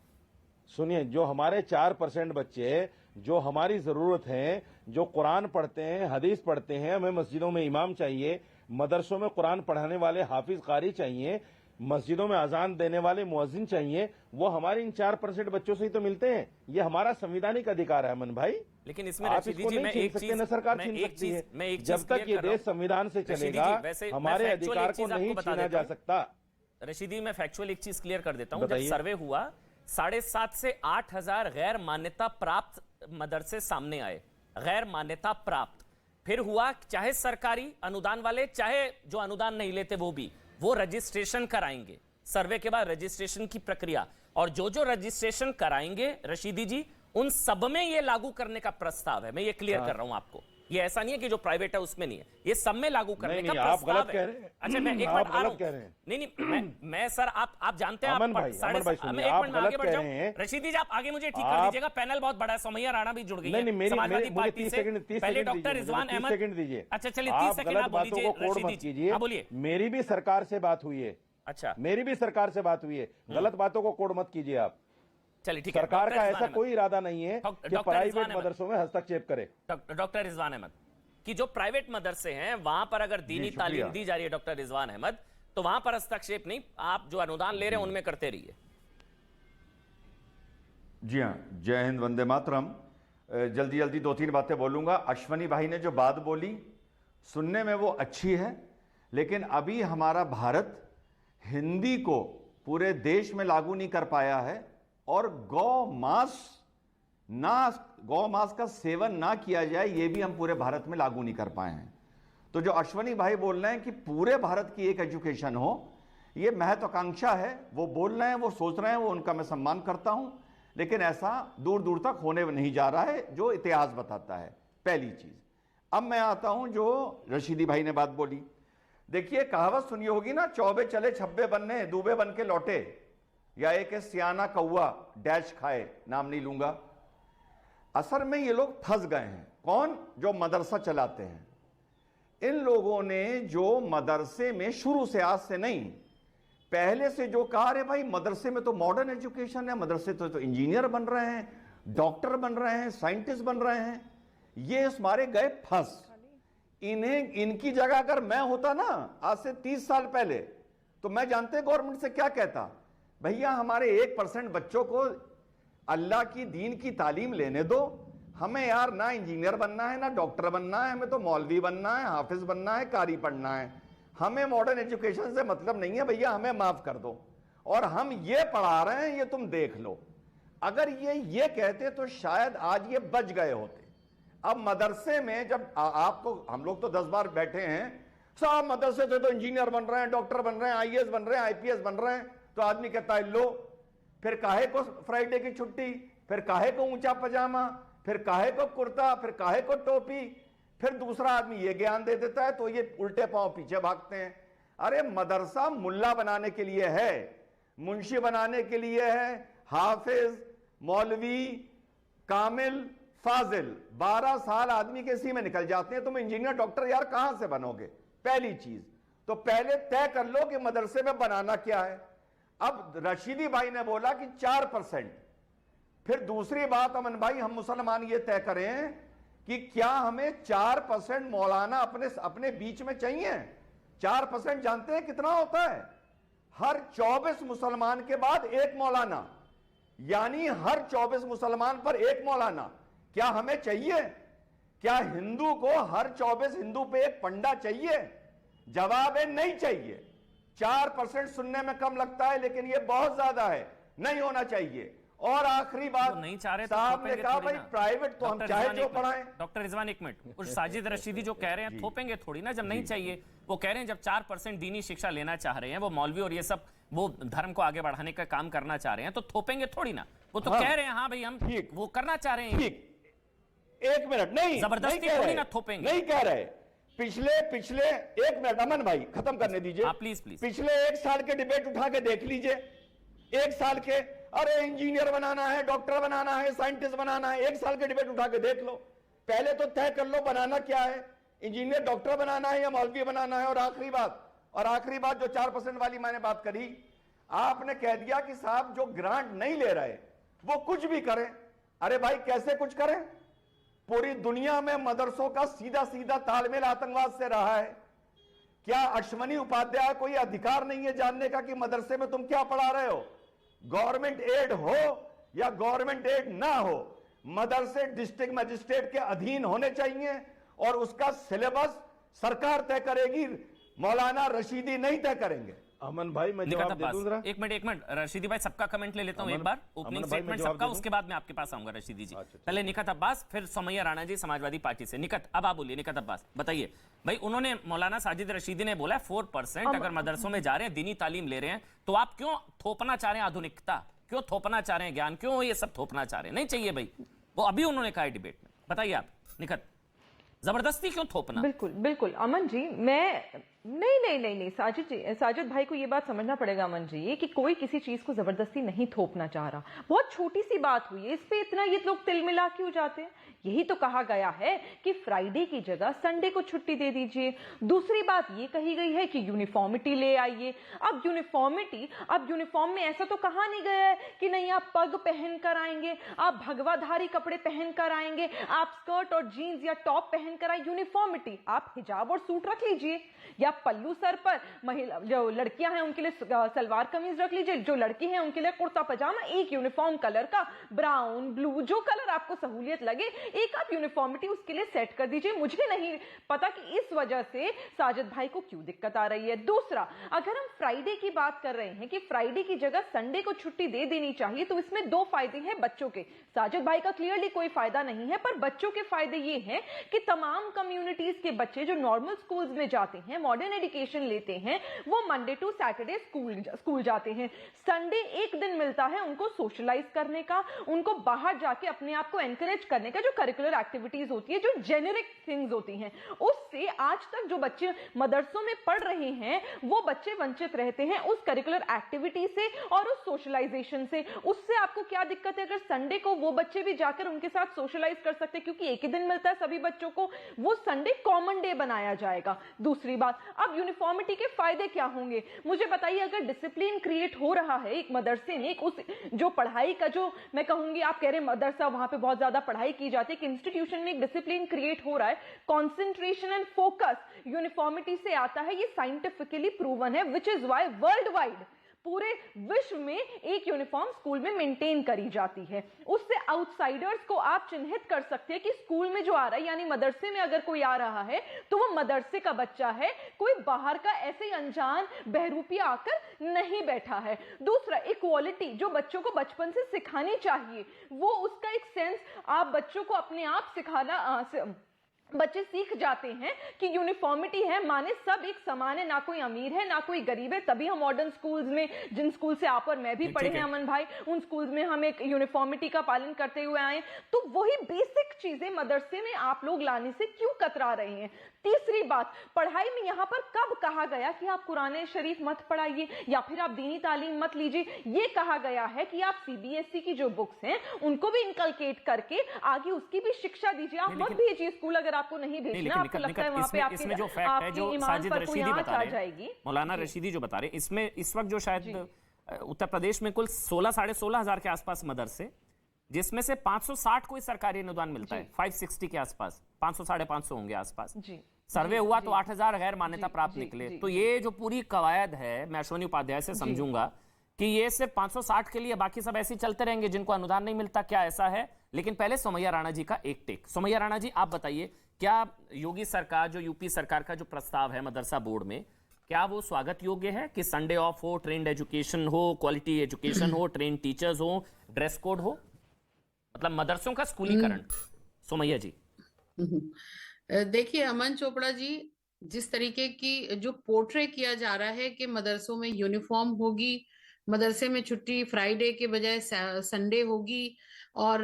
सुनिए, जो हमारे 4% बच्चे जो हमारी जरूरत है, जो कुरान पढ़ते हैं, हदीस पढ़ते हैं, हमें मस्जिदों में इमाम चाहिए, मदरसों में कुरान पढ़ाने वाले हाफिज कारी चाहिए, मस्जिदों में अजान देने वाले मुअज्जिन चाहिए, वो हमारे इन 4% बच्चों से ही तो मिलते हैं। ये हमारा संवैधानिक अधिकार है अमन भाई। लेकिन इसमें आप रशीदी इसको जी नहीं मैं छीन एक सकते, चीज, न सरकार मैं छीन एक सकती चीज, है। मैं एक जब तक ये देश संविधान से चलेगा, हमारे अधिकार को नहीं छीना जा सकता। रशीदी, मैं फैक्चुअल एक चीज क्लियर कर देता हूं। जब सर्वे हुआ, 7.5 से 8,000 गैर मान्यता प्राप्त मदरसे सामने आए, गैर मान्यता प्राप्त। फिर हुआ, चाहे सरकारी अनुदान वाले, चाहे जो अनुदान नहीं लेते वो भी, वो रजिस्ट्रेशन कराएंगे। सर्वे के बाद रजिस्ट्रेशन की प्रक्रिया, और जो जो रजिस्ट्रेशन कराएंगे रशीदी जी, उन सब में ये लागू करने का प्रस्ताव है। मैं ये क्लियर कर रहा हूं आपको, ये ऐसा नहीं है कि जो प्राइवेट है उसमें नहीं है, ये सब में लागू करने का आप प्रस्ताव गलत है। कह रहे हैं। अच्छा, मैं एक आप मिनट आ रहा गलत कह रहे हूं। हैं। नहीं, मैं सर, आप जानते हैं, अमन भाई, मैं एक सुनिए, मिनट आप में आगे गलत बढ़ कह जाऊं। रहे हैं। रशीदी जी, आप आगे मुझे ठीक कर दीजिएगा, पैनल बहुत बड़ा है, सोमैया राणा भी जुड़ गई है नहीं, समाजवादी मुझे पार्टी 30 से। सेकंड पहले डॉक्टर रिजवान अहमद, 30 सेकंड दीजिए। अच्छा चलिए, आप 30 सेकंड गलत आप बातों बोलिए को कोड मत कीजिए। बोलिए। मेरी भी सरकार से बात हुई है, अच्छा, मेरी भी सरकार से बात हुई है, गलत बातों को कोड मत कीजिए आप। चलिए ठीक है। सरकार का ऐसा कोई इरादा नहीं है कि प्राइवेट मदरसों में हस्तक्षेप करे। डॉक्टर रिजवान अहमद, कि जो प्राइवेट मदरसे हैं वहां पर अगर दीनी तालीम दी जा रही है, डॉक्टर रिजवान अहमद, तो वहां पर हस्तक्षेप नहीं, आप जो अनुदान ले रहे हैं उनमें करते रहिए। जी हाँ, जय हिंद, वंदे मातरम। जल्दी जल्दी 2-3 बातें बोलूंगा। अश्वनी भाई ने जो बात बोली, सुनने में वो अच्छी है, लेकिन अभी हमारा भारत हिंदी को पूरे देश में लागू नहीं कर पाया है, और गौ मांस का सेवन ना किया जाए, ये भी हम पूरे भारत में लागू नहीं कर पाए हैं। तो जो अश्वनी भाई बोल रहे हैं कि पूरे भारत की एक एजुकेशन हो, ये महत्वाकांक्षा है, वो बोल रहे हैं, वो सोच रहे हैं, वो उनका मैं सम्मान करता हूं, लेकिन ऐसा दूर दूर तक होने नहीं जा रहा है, जो इतिहास बताता है। पहली चीज। अब मैं आता हूं जो रशीदी भाई ने बात बोली। देखिए, कहावत सुनी होगी ना, चौबे चले छब्बे बनने, दूबे बन के लौटे, या एक सियाना कौआ डैश खाए, नाम नहीं लूंगा। असल में ये लोग फंस गए हैं। कौन? जो मदरसा चलाते हैं। इन लोगों ने जो मदरसे में शुरू से, आज से नहीं, पहले से जो कहा, अरे भाई मदरसे में तो मॉडर्न एजुकेशन है, मदरसे तो इंजीनियर बन रहे हैं, डॉक्टर बन रहे हैं, साइंटिस्ट बन रहे हैं, ये हमारे गए फंस। इन्हें, इनकी जगह अगर मैं होता ना आज से 30 साल पहले, तो मैं जानते गवर्नमेंट से क्या कहता, भैया हमारे 1% बच्चों को अल्लाह की दीन की तालीम लेने दो। हमें यार ना इंजीनियर बनना है, ना डॉक्टर बनना है, हमें तो मौलवी बनना है, हाफिज बनना है, कारी पढ़ना है। हमें मॉडर्न एजुकेशन से मतलब नहीं है भैया, हमें माफ कर दो, और हम ये पढ़ा रहे हैं, ये तुम देख लो। अगर ये कहते तो शायद आज ये बच गए होते। अब मदरसे में जब आप तो, हम लोग तो 10 बार बैठे हैं, साहब मदरसे से तो इंजीनियर बन रहे हैं, डॉक्टर बन रहे हैं, आईएएस बन रहे हैं, आईपीएस बन रहे हैं, तो आदमी कहता है लो, फिर काहे को फ्राइडे की छुट्टी, फिर काहे को ऊंचा पजामा, फिर काहे को कुर्ता, फिर काहे को टोपी, फिर दूसरा आदमी ये ज्ञान दे देता है, तो ये उल्टे पांव पीछे भागते हैं। अरे मदरसा मुल्ला बनाने के लिए है, मुंशी बनाने के लिए है, हाफिज, मौलवी, कामिल, फाजिल। 12 साल आदमी के इसी में निकल जाते हैं। तुम इंजीनियर डॉक्टर यार कहां से बनोगे? पहली चीज तो पहले तय कर लो कि मदरसे में बनाना क्या है। अब रशीदी भाई ने बोला कि 4%। फिर दूसरी बात अमन भाई, हम मुसलमान ये तय करें कि क्या हमें 4% मौलाना अपने बीच में चाहिए? 4% जानते हैं कितना होता है? हर 24 मुसलमान के बाद एक मौलाना, यानी हर 24 मुसलमान पर एक मौलाना। क्या हमें चाहिए? क्या हिंदू को हर 24 हिंदू पे एक पंडा चाहिए? जवाब है नहीं चाहिए। 4% सुनने में कम लगता है, लेकिन ये बहुत ज्यादा है, नहीं होना चाहिए। और आखिरी बात, नहीं चाह रहे तो साहब ने थोपेंगे कहा थोड़ी भाई ना। प्राइवेट तो हम डॉक्टर चाहे रिजवान जो एक मिनट, पढ़ाएं। डॉक्टर रिजवान एक मिनट, उस साजिद रशीदी जो कह रहे हैं थोपेंगे थोड़ी ना, जब नहीं चाहिए। वो कह रहे हैं जब 4% दीनी शिक्षा लेना चाह रहे हैं, वो मौलवी और ये सब वो धर्म को आगे बढ़ाने का काम करना चाह रहे हैं, तो थोपेंगे थोड़ी ना। वो तो कह रहे हैं हाँ भाई हम वो करना चाह रहे हैं। ठीक, एक मिनट, नहीं जबरदस्ती नहीं कह थोड़ी रहे, ना थोपेंगे। नहीं कह रहे। पिछले एक मिनट अमन भाई खत्म करने दीजिए। हाँ, प्लीज प्लीज। पिछले 1 साल के डिबेट उठा के देख लीजिए। 1 साल के, अरे इंजीनियर बनाना है, डॉक्टर बनाना है, साइंटिस्ट बनाना है, 1 साल के डिबेट उठा के देख लो। पहले तो तय कर लो बनाना क्या है, इंजीनियर डॉक्टर बनाना है या मौलवी बनाना है। और आखिरी बात जो 4% वाली मैंने बात करी, आपने कह दिया कि साहब जो ग्रांट नहीं ले रहे वो कुछ भी करें। अरे भाई कैसे कुछ करें? पूरी दुनिया में मदरसों का सीधा सीधा तालमेल आतंकवाद से रहा है। क्या अश्वनी उपाध्याय को यह अधिकार नहीं है जानने का कि मदरसे में तुम क्या पढ़ा रहे हो? गवर्नमेंट एड हो या गवर्नमेंट एड ना हो, मदरसे डिस्ट्रिक्ट मजिस्ट्रेट के अधीन होने चाहिए और उसका सिलेबस सरकार तय करेगी, मौलाना रशीदी नहीं तय करेंगे। अमन भाई मैं जवाब दे दूं जरा। एक मिनट रशीदी भाई, सबका कमेंट ले लेता हूं एक बार। ओपनिंग स्टेटमेंट सबका, उसके बाद मैं आपके पास आऊंगा रशीदी जी। पहले निकत अब्बास, फिर समैया राणा जी समाजवादी पार्टी से। निकत, अब आप बोलिए। निकत अब्बास बताइए भाई, उन्होंने मौलाना साजिद रशीदी ने बोला 4% अगर मदरसों में जा रहे हैं, दीनी तालीम ले रहे हैं, तो आप क्यों थोपना चाह रहे हैं आधुनिकता, क्यों थोपना चाह रहे हैं ज्ञान, क्यों ये सब थोपना चाह रहे हैं? नहीं चाहिए भाई, वो अभी उन्होंने कहा है डिबेट में। बताइए आप निकत, जबरदस्ती क्यों थोपना? बिल्कुल बिल्कुल अमन जी, मैं नहीं साजिद भाई को ये बात समझना पड़ेगा अमन जी कि कोई किसी चीज को जबरदस्ती नहीं थोपना चाह रहा। बहुत छोटी सी बात हुई है, इस पे इतना ये लोग तिलमिला क्यों जाते हैं? यही तो कहा गया है कि फ्राइडे की जगह संडे को छुट्टी दे दीजिए। दूसरी बात ये कही गई है कि यूनिफॉर्मिटी ले आइए। अब यूनिफॉर्म में ऐसा तो कहा नहीं गया है कि नहीं आप पग पहन कर आएंगे, आप भगवाधारी कपड़े पहन कर आएंगे, आप स्कर्ट और जीन्स या टॉप पहन कर आए। यूनिफॉर्मिटी, आप हिजाब और सूट रख लीजिए, या पल्लू सर पर, महिला जो लड़कियां हैं उनके लिए सलवार कमीज रख लीजिए, जो लड़की हैं उनके लिए कुर्ता पजामा, एक यूनिफॉर्म कलर का, ब्राउन ब्लू जो कलर आपको सहूलियत लगे, एक आप यूनिफॉर्मिटी उसके लिए सेट कर दीजिए। मुझे नहीं पता कि इस वजह से साजिद भाई को क्यों दिक्कत आ रही है। दूसरा, अगर हम फ्राइडे की बात कर रहे हैं कि फ्राइडे की जगह संडे को छुट्टी दे देनी चाहिए, तो इसमें 2 फायदे हैं बच्चों के। साजिद भाई का क्लियरली कोई फायदा नहीं है, पर बच्चों के फायदे ये हैं कि तमाम कम्युनिटीज के बच्चे जो नॉर्मल स्कूल्स में जाते हैं, मॉडर्न एजुकेशन लेते हैं, वो मंडे टू सैटरडे स्कूल जाते हैं। संडे एक दिन मिलता है उनको सोशलाइज करने का, उनको बाहर जाके अपने आप को एनकरेज करने का, जो करिकुलर एक्टिविटीज होती है, जो जेनेरिक थिंग्स होती हैं, उससे आज तक जो बच्चे मदरसों में पढ़ रहे हैं वो बच्चे वंचित रहते हैं उस करिकुलर एक्टिविटी से और उस सोशलाइजेशन से। उससे आपको क्या दिक्कत है अगर संडे को वो बच्चे भी जाकर उनके साथ सोशलाइज कर सकते हैं? क्योंकि एक ही दिन मिलता है सभी बच्चों को, वो संडे कॉमन डे बनाया जाएगा। दूसरी बात, अब यूनिफॉर्मिटी के फायदे क्या होंगे मुझे बताइए। अगर डिसिप्लिन क्रिएट हो रहा है एक मदरसे में, उस जो पढ़ाई का, जो मैं कहूंगी, आप कह रहे हैं मदरसा वहां पे बहुत ज्यादा पढ़ाई की जाती है, एक इंस्टीट्यूशन में एक डिसिप्लिन क्रिएट हो रहा है, कंसंट्रेशन एंड फोकस यूनिफॉर्मिटी से आता है, ये साइंटिफिकली प्रूवन है, which is why world wide पूरे विश्व में एक यूनिफॉर्म स्कूल में मेंटेन करी जाती है। उससे आउटसाइडर्स को आप चिन्हित कर सकते हैं कि स्कूल में जो आ रहा है, यानी मदरसे में अगर कोई आ रहा है तो वो मदरसे का बच्चा है, कोई बाहर का ऐसे अनजान बहरूपिया आकर नहीं बैठा है। दूसरा, इक्वालिटी जो बच्चों को बचपन से सिखानी चाहिए, वो उसका एक सेंस आप बच्चों को अपने आप सिखाना, बच्चे सीख जाते हैं कि यूनिफॉर्मिटी है, माने सब एक समान है, ना कोई अमीर है ना कोई गरीब है। तभी हम मॉडर्न स्कूल्स में, जिन स्कूल से आप और मैं भी पढ़े हैं अमन भाई, उन स्कूल्स में हम एक यूनिफॉर्मिटी का पालन करते हुए आए। तो वही बेसिक चीजें मदरसे में आप लोग लाने से क्यों कतरा रहे हैं? तीसरी बात, पढ़ाई में यहां पर कब कहा गया कि आप कुरान शरीफ मत पढ़ाइए या फिर आप दीनी तालीम मत लीजिए? ये कहा गया है कि आप सीबीएसई की जो बुक्स हैं उनको भी इनकलकेट करके आगे उसकी भी शिक्षा दीजिए। आप मत भेजिए स्कूल, अगर आपको नहीं भेजना, आपको लगता है वहां पे इसमें जो फैक्ट है, जो साजिद रशीदी बता रहे हैं, मौलाना रशीदी जो बता रहे हैं, इसमें इस वक्त जो शायद उत्तर प्रदेश में कुल 16 साढ़े 16 हजार के आसपास मदरसे, जिसमें से 560 को ही सरकारी अनुदान मिलता है, 560 के आसपास, 500 साढ़े 500 होंगे आसपास। सर्वे हुआ तो 8000 गैर मान्यता प्राप्त निकले। तो ये जो पूरी कवायद है, मैं अश्वनी उपाध्याय से समझूंगा कि ये सिर्फ 560 के लिए, बाकी सब ऐसे ही चलते रहेंगे जिनको अनुदान नहीं मिलता, क्या ऐसा है? लेकिन पहले सोमैया राणा जी का एक टेक। सोमैया राणा जी, आप बताइए, क्या योगी सरकार, जो यूपी सरकार का जो प्रस्ताव है मदरसा बोर्ड में, क्या वो स्वागत योग्य है कि संडे ऑफ हो, ट्रेंड एजुकेशन हो, क्वालिटी एजुकेशन हो, ट्रेन टीचर्स हो, ड्रेस कोड हो, मतलब मदरसों का स्कूलीकरण? सोमैया जी। देखिए अमन चोपड़ा जी, जिस तरीके की जो पोर्ट्रे किया जा रहा है कि मदरसों में यूनिफॉर्म होगी, मदरसे में छुट्टी फ्राइडे के बजाय संडे होगी और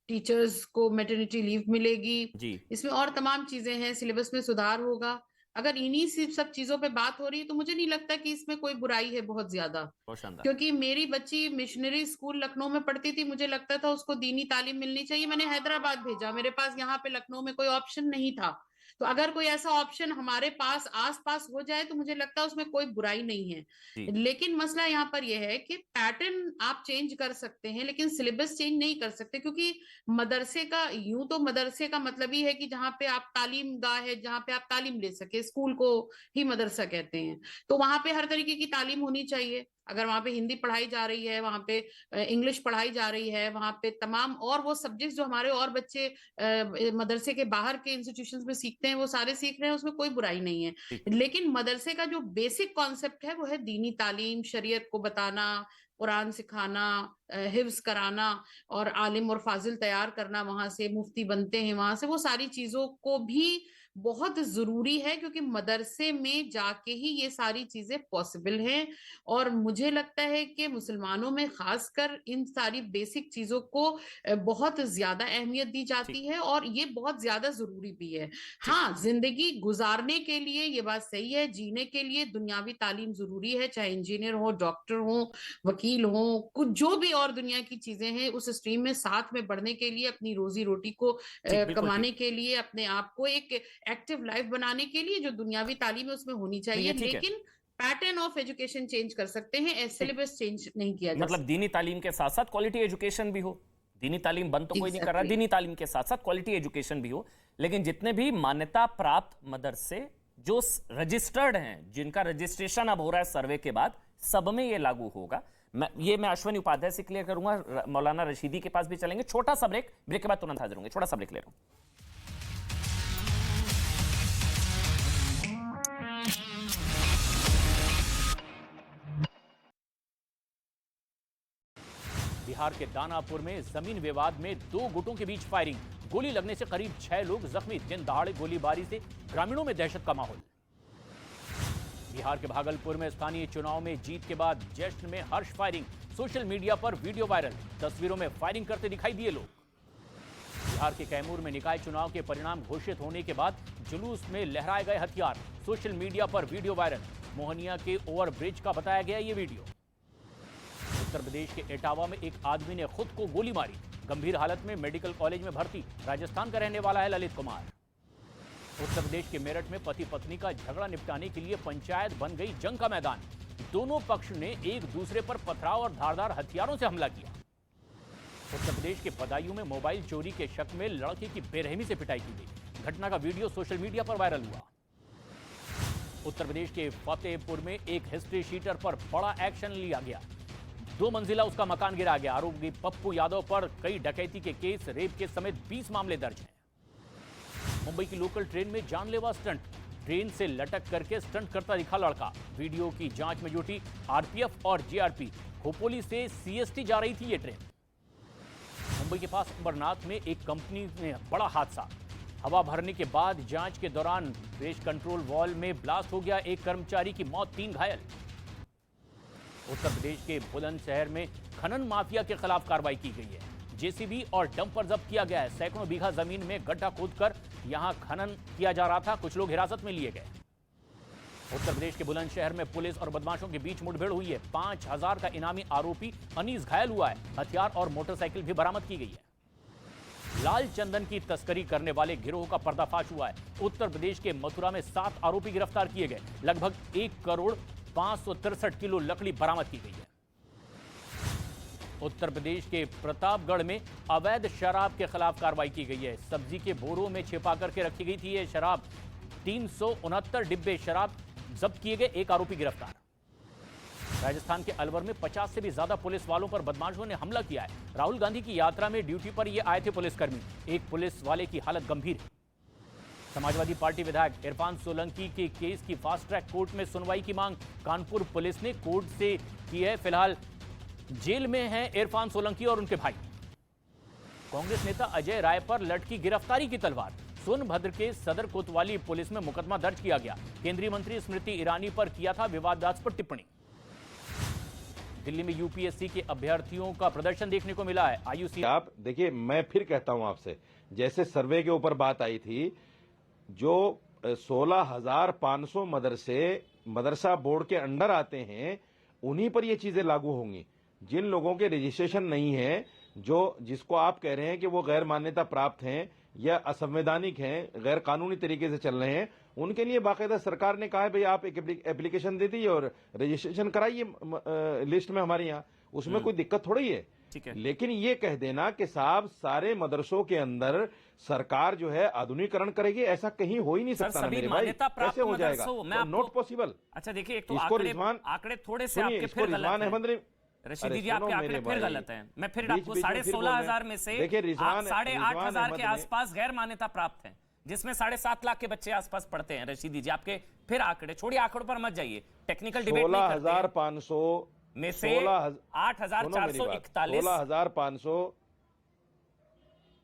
टीचर्स को मैटरनिटी लीव मिलेगी जी, इसमें और तमाम चीजें हैं, सिलेबस में सुधार होगा, अगर इन्हीं सिर्फ सब चीजों पे बात हो रही है तो मुझे नहीं लगता कि इसमें कोई बुराई है बहुत ज्यादा। क्योंकि मेरी बच्ची मिशनरी स्कूल लखनऊ में पढ़ती थी, मुझे लगता था उसको दीनी तालीम मिलनी चाहिए, मैंने हैदराबाद भेजा, मेरे पास यहाँ पे लखनऊ में कोई ऑप्शन नहीं था। तो अगर कोई ऐसा ऑप्शन हमारे पास आसपास हो जाए तो मुझे लगता है उसमें कोई बुराई नहीं है। लेकिन मसला यहाँ पर यह है कि पैटर्न आप चेंज कर सकते हैं लेकिन सिलेबस चेंज नहीं कर सकते, क्योंकि मदरसे का, यूं तो मदरसे का मतलब ही है कि जहाँ पे आप तालीम गाह है, जहाँ पे आप तालीम ले सके, स्कूल को ही मदरसा कहते हैं। तो वहां पे हर तरीके की तालीम होनी चाहिए। अगर वहां पे हिंदी पढ़ाई जा रही है, वहां पे इंग्लिश पढ़ाई जा रही है, वहां पे तमाम और वो सब्जेक्ट्स जो हमारे और बच्चे मदरसे के बाहर के इंस्टीट्यूशंस में सीखते हैं वो सारे सीख रहे हैं, उसमें कोई बुराई नहीं है। लेकिन मदरसे का जो बेसिक कॉन्सेप्ट है वो है दीनी तालीम, शरीयत को बताना, कुरान सिखाना, हिफ्ज कराना और आलिम और फाजिल तैयार करना, वहां से मुफ्ती बनते हैं वहां से, वो सारी चीजों को भी बहुत जरूरी है क्योंकि मदरसे में जाके ही ये सारी चीजें पॉसिबल हैं। और मुझे लगता है कि मुसलमानों में खासकर इन सारी बेसिक चीजों को बहुत ज्यादा अहमियत दी जाती है और ये बहुत ज्यादा जरूरी भी है। हाँ, जिंदगी गुजारने के लिए ये बात सही है, जीने के लिए दुनियावी तालीम जरूरी है, चाहे इंजीनियर हो, डॉक्टर हो, वकील हो, कुछ जो भी और दुनिया की चीजें हैं उस स्ट्रीम में साथ में बढ़ने के लिए, अपनी रोजी रोटी को कमाने के लिए, अपने आप को एक एक्टिव लाइफ बनाने के लिए जो दुनियावी तालीम है उसमें होनी चाहिए। लेकिन पैटर्न ऑफ एजुकेशन चेंज कर सकते हैं, सिलेबस चेंज नहीं किया जा सकता। मतलब दीनी तालीम के साथ साथ क्वालिटी एजुकेशन भी हो, दीनी तालीम बंद तो कोई नहीं कर रहा, दीनी तालीम के साथ साथ क्वालिटी एजुकेशन भी हो। लेकिन जितने भी मान्यता प्राप्त मदरसे जो रजिस्टर्ड हैं, जिनका रजिस्ट्रेशन अब हो रहा है सर्वे के बाद, सब में ये लागू होगा। मैं अश्वनी उपाध्याय से क्लियर करूंगा, मौलाना रशीदी के पास भी चलेंगे। छोटा सा ब्रेक के बाद तुरंत हाजिर होंगे। छोटा सा ब्रेक ले रहा हूं। बिहार के दानापुर में जमीन विवाद में 2 गुटों के बीच फायरिंग, गोली लगने से करीब 6 लोग जख्मी, दिन दहाड़े गोलीबारी से ग्रामीणों में दहशत का माहौल। बिहार के भागलपुर में स्थानीय चुनाव में जीत के बाद जश्न में हर्ष फायरिंग, सोशल मीडिया पर वीडियो वायरल, तस्वीरों में फायरिंग करते दिखाई दिए लोग। बिहार के कैमूर में निकाय चुनाव के परिणाम घोषित होने के बाद जुलूस में लहराए गए हथियार, सोशल मीडिया पर वीडियो वायरल, मोहनिया के ओवरब्रिज का बताया गया ये वीडियो। उत्तर प्रदेश के इटावा में एक आदमी ने खुद को गोली मारी, गंभीर हालत में मेडिकल कॉलेज में भर्ती, राजस्थान का रहने वाला है ललित कुमार। उत्तर प्रदेश के मेरठ में पति पत्नी का झगड़ा निपटाने के लिए पंचायत बन गई जंग का मैदान, दोनों पक्ष ने एक दूसरे पर पथराव और धारदार हथियारों से हमला किया। उत्तर प्रदेश के बदायूं में मोबाइल चोरी के शक में लड़के की बेरहमी से पिटाई की गई, घटना का वीडियो सोशल मीडिया पर वायरल हुआ। उत्तर प्रदेश के फतेहपुर में एक हिस्ट्री शीटर पर बड़ा एक्शन लिया गया, 2 मंजिला उसका मकान गिरा गया। आरोपी पप्पू यादव पर कई डकैती के केस, रेप के समेत 20 मामले दर्ज हैं। मुंबई की लोकल ट्रेन में जानलेवा स्टंट, ट्रेन से लटक करके स्टंट करता दिखा लड़का, वीडियो की जांच में जुटी आरपीएफ और जीआरपी। खोपोली से सीएसटी जा रही थी ये ट्रेन। मुंबई के पास अंबरनाथ में एक कंपनी में बड़ा हादसा, हवा भरने के बाद जांच के दौरान रेस कंट्रोल वॉल में ब्लास्ट हो गया, एक कर्मचारी की मौत, 3 घायल। उत्तर प्रदेश के बुलंदशहर में खनन माफिया के खिलाफ कार्रवाई की गई है, जेसीबी और डंपर जब्त किया गया है, सैकड़ों बीघा जमीन में गड्ढा खोदकर यहां खनन किया जा रहा था, कुछ लोग हिरासत में लिए गए। उत्तर प्रदेश के बुलंदशहर में पुलिस और बदमाशों के बीच मुठभेड़ हुई है, 5000 का इनामी आरोपी अनीस घायल हुआ है, हथियार और मोटरसाइकिल भी बरामद की गई है। लाल चंदन की तस्करी करने वाले गिरोह का पर्दाफाश हुआ है, उत्तर प्रदेश के मथुरा में 7 आरोपी गिरफ्तार किए गए, लगभग 1 करोड़ 563 किलो लकड़ी बरामद की गई है। उत्तर प्रदेश के प्रतापगढ़ में अवैध शराब के खिलाफ कार्रवाई की गई है। सब्जी के बोरों में छिपा करके रखी गई थी ये शराब। 369 डिब्बे शराब जब्त किए गए, एक आरोपी गिरफ्तार। राजस्थान के अलवर में 50 से भी ज्यादा पुलिस वालों पर बदमाशों ने हमला किया है। राहुल गांधी की यात्रा में ड्यूटी पर ये आए थे पुलिसकर्मी। एक पुलिस वाले की हालत गंभीर है। समाजवादी पार्टी विधायक इरफान सोलंकी के केस की फास्ट ट्रैक कोर्ट में सुनवाई की मांग कानपुर पुलिस ने कोर्ट से की है। फिलहाल जेल में हैं इरफान सोलंकी और उनके भाई। कांग्रेस नेता अजय राय पर लटकी गिरफ्तारी की तलवार। सोनभद्र के सदर कोतवाली पुलिस में मुकदमा दर्ज किया गया। केंद्रीय मंत्री स्मृति ईरानी पर किया था विवादास्पद टिप्पणी। दिल्ली में यूपीएससी के अभ्यर्थियों का प्रदर्शन देखने को मिला है। आयुषी आप देखिए, मैं फिर कहता हूं आपसे, जैसे सर्वे के ऊपर बात आई थी, जो 16,500 मदरसा बोर्ड के अंडर आते हैं उन्हीं पर ये चीजें लागू होंगी। जिन लोगों के रजिस्ट्रेशन नहीं है, जिसको आप कह रहे हैं कि वो गैर मान्यता प्राप्त हैं या असंवैधानिक हैं, गैर कानूनी तरीके से चल रहे हैं, उनके लिए बाकायदा सरकार ने कहा है भाई आप एक एप्लीकेशन दे दीजिए और रजिस्ट्रेशन कराइए लिस्ट में हमारे यहाँ। उसमें कोई दिक्कत थोड़ी है। लेकिन ये कह देना कि साहब सारे मदरसों के अंदर सरकार जो है आधुनिकीकरण करेगी, ऐसा कहीं हो ही नहीं सकता। सभी मान्यता प्राप्त कैसे हो जाएगा? Not possible. अच्छा देखिए, एक तो आंकड़े थोड़े से आपके फिर गलत हैं। रशीदी जी, आपके आंकड़े फिर गलत हैं। मैं फिर आपको 16,500 में से 8,500 के आसपास गैर मान्यता प्राप्त हैं, जिसमें 7.5 लाख के बच्चे आसपास पढ़ते हैं। रशीदी जी, आपके फिर आंकड़े छोड़िए, आंकड़ों पर मत जाइए, टेक्निकल डिबेट नहीं करते। 16,500 में से 8,441 16,500।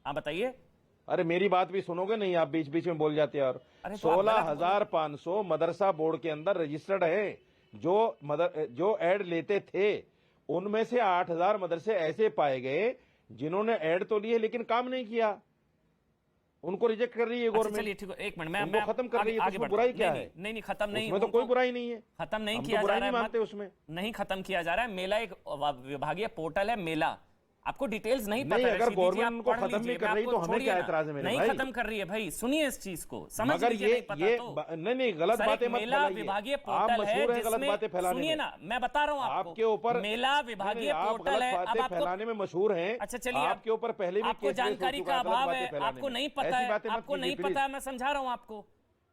हाँ बताइए। अरे मेरी बात भी सुनोगे नहीं, आप बीच बीच में बोल जाते हैं। और 16,500 मदरसा बोर्ड के अंदर रजिस्टर्ड है जो ऐड लेते थे। उनमें से 8,000 मदरसे ऐसे पाए गए जिन्होंने ऐड तो लिए लेकिन काम नहीं किया। उनको रिजेक्ट कर रही है गवर्नमेंट। चलिए ठीक है, एक मिनट मैं खत्म कर रही है। उसमें बुराई क्या है? नहीं खत्म नहीं, उसमें तो कोई बुराई नहीं है। खत्म नहीं किया जा रहा है, मानते उसमें नहीं खत्म किया जा रहा है। मेला एक विभागीय पोर्टल है मेला, आपको डिटेल्स नहीं पता। अगर गवर्नमेंट उनको खत्म नहीं कर रही तो हमें क्या एतराज है मेरे भाई? नहीं खत्म कर रही है भाई, सुनिए इस चीज को, समझ लीजिए। नहीं गलत बातें मत मेला विभागीय पोर्टल है गलत बातें फैलाने। सुनिए ना, मैं बता रहा हूँ आपके ऊपर मेला विभागीय पोर्टल है। अब आपको फैलाने में मशहूर हैं। अच्छा चलिए, आपके ऊपर पहले भी आपको जानकारी का अभाव है, आपको नहीं पता है, आपको नहीं पता है। मैं समझा रहा हूँ आपको,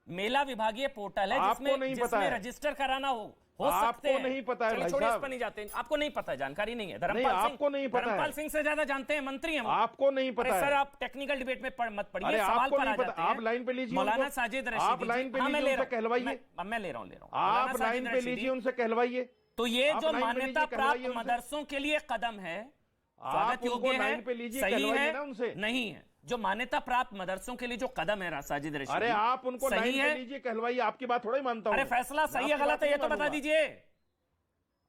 मेला विभागीय पोर्टल है जिसमें रजिस्टर कराना हो सकते हैं। नहीं पता है, छोड़िए इस पर नहीं जाते। आपको नहीं पता है, जानकारी नहीं है। धर्मपाल सिंह से ज्यादा जानते हैं, मंत्री हैं। आपको नहीं पता है सर, आप टेक्निकल डिबेट में मत पढ़िए, सवाल पर आ जाते हैं। आप लाइन पे लीजिए, मौलाना साजिद रशीदी, आप लाइन पे लीजिए, उनसे कहलवाइए। मैं ले रहा हूँ आप लाइन पे लीजिए, उनसे कहलवाइए। तो ये जो मान्यता प्राप्त मदरसों के लिए कदम है, स्वागत योग्य है, सही है, नहीं है। जो मान्यता प्राप्त मदरसों के लिए जो कदम है साजिद रशीदी, अरे आप उनको लाइन पे लीजिए, कहलवाइए। आपकी बात थोड़ा ही मानता हूं। अरे फैसला सही है गलत है ये तो बता दीजिए।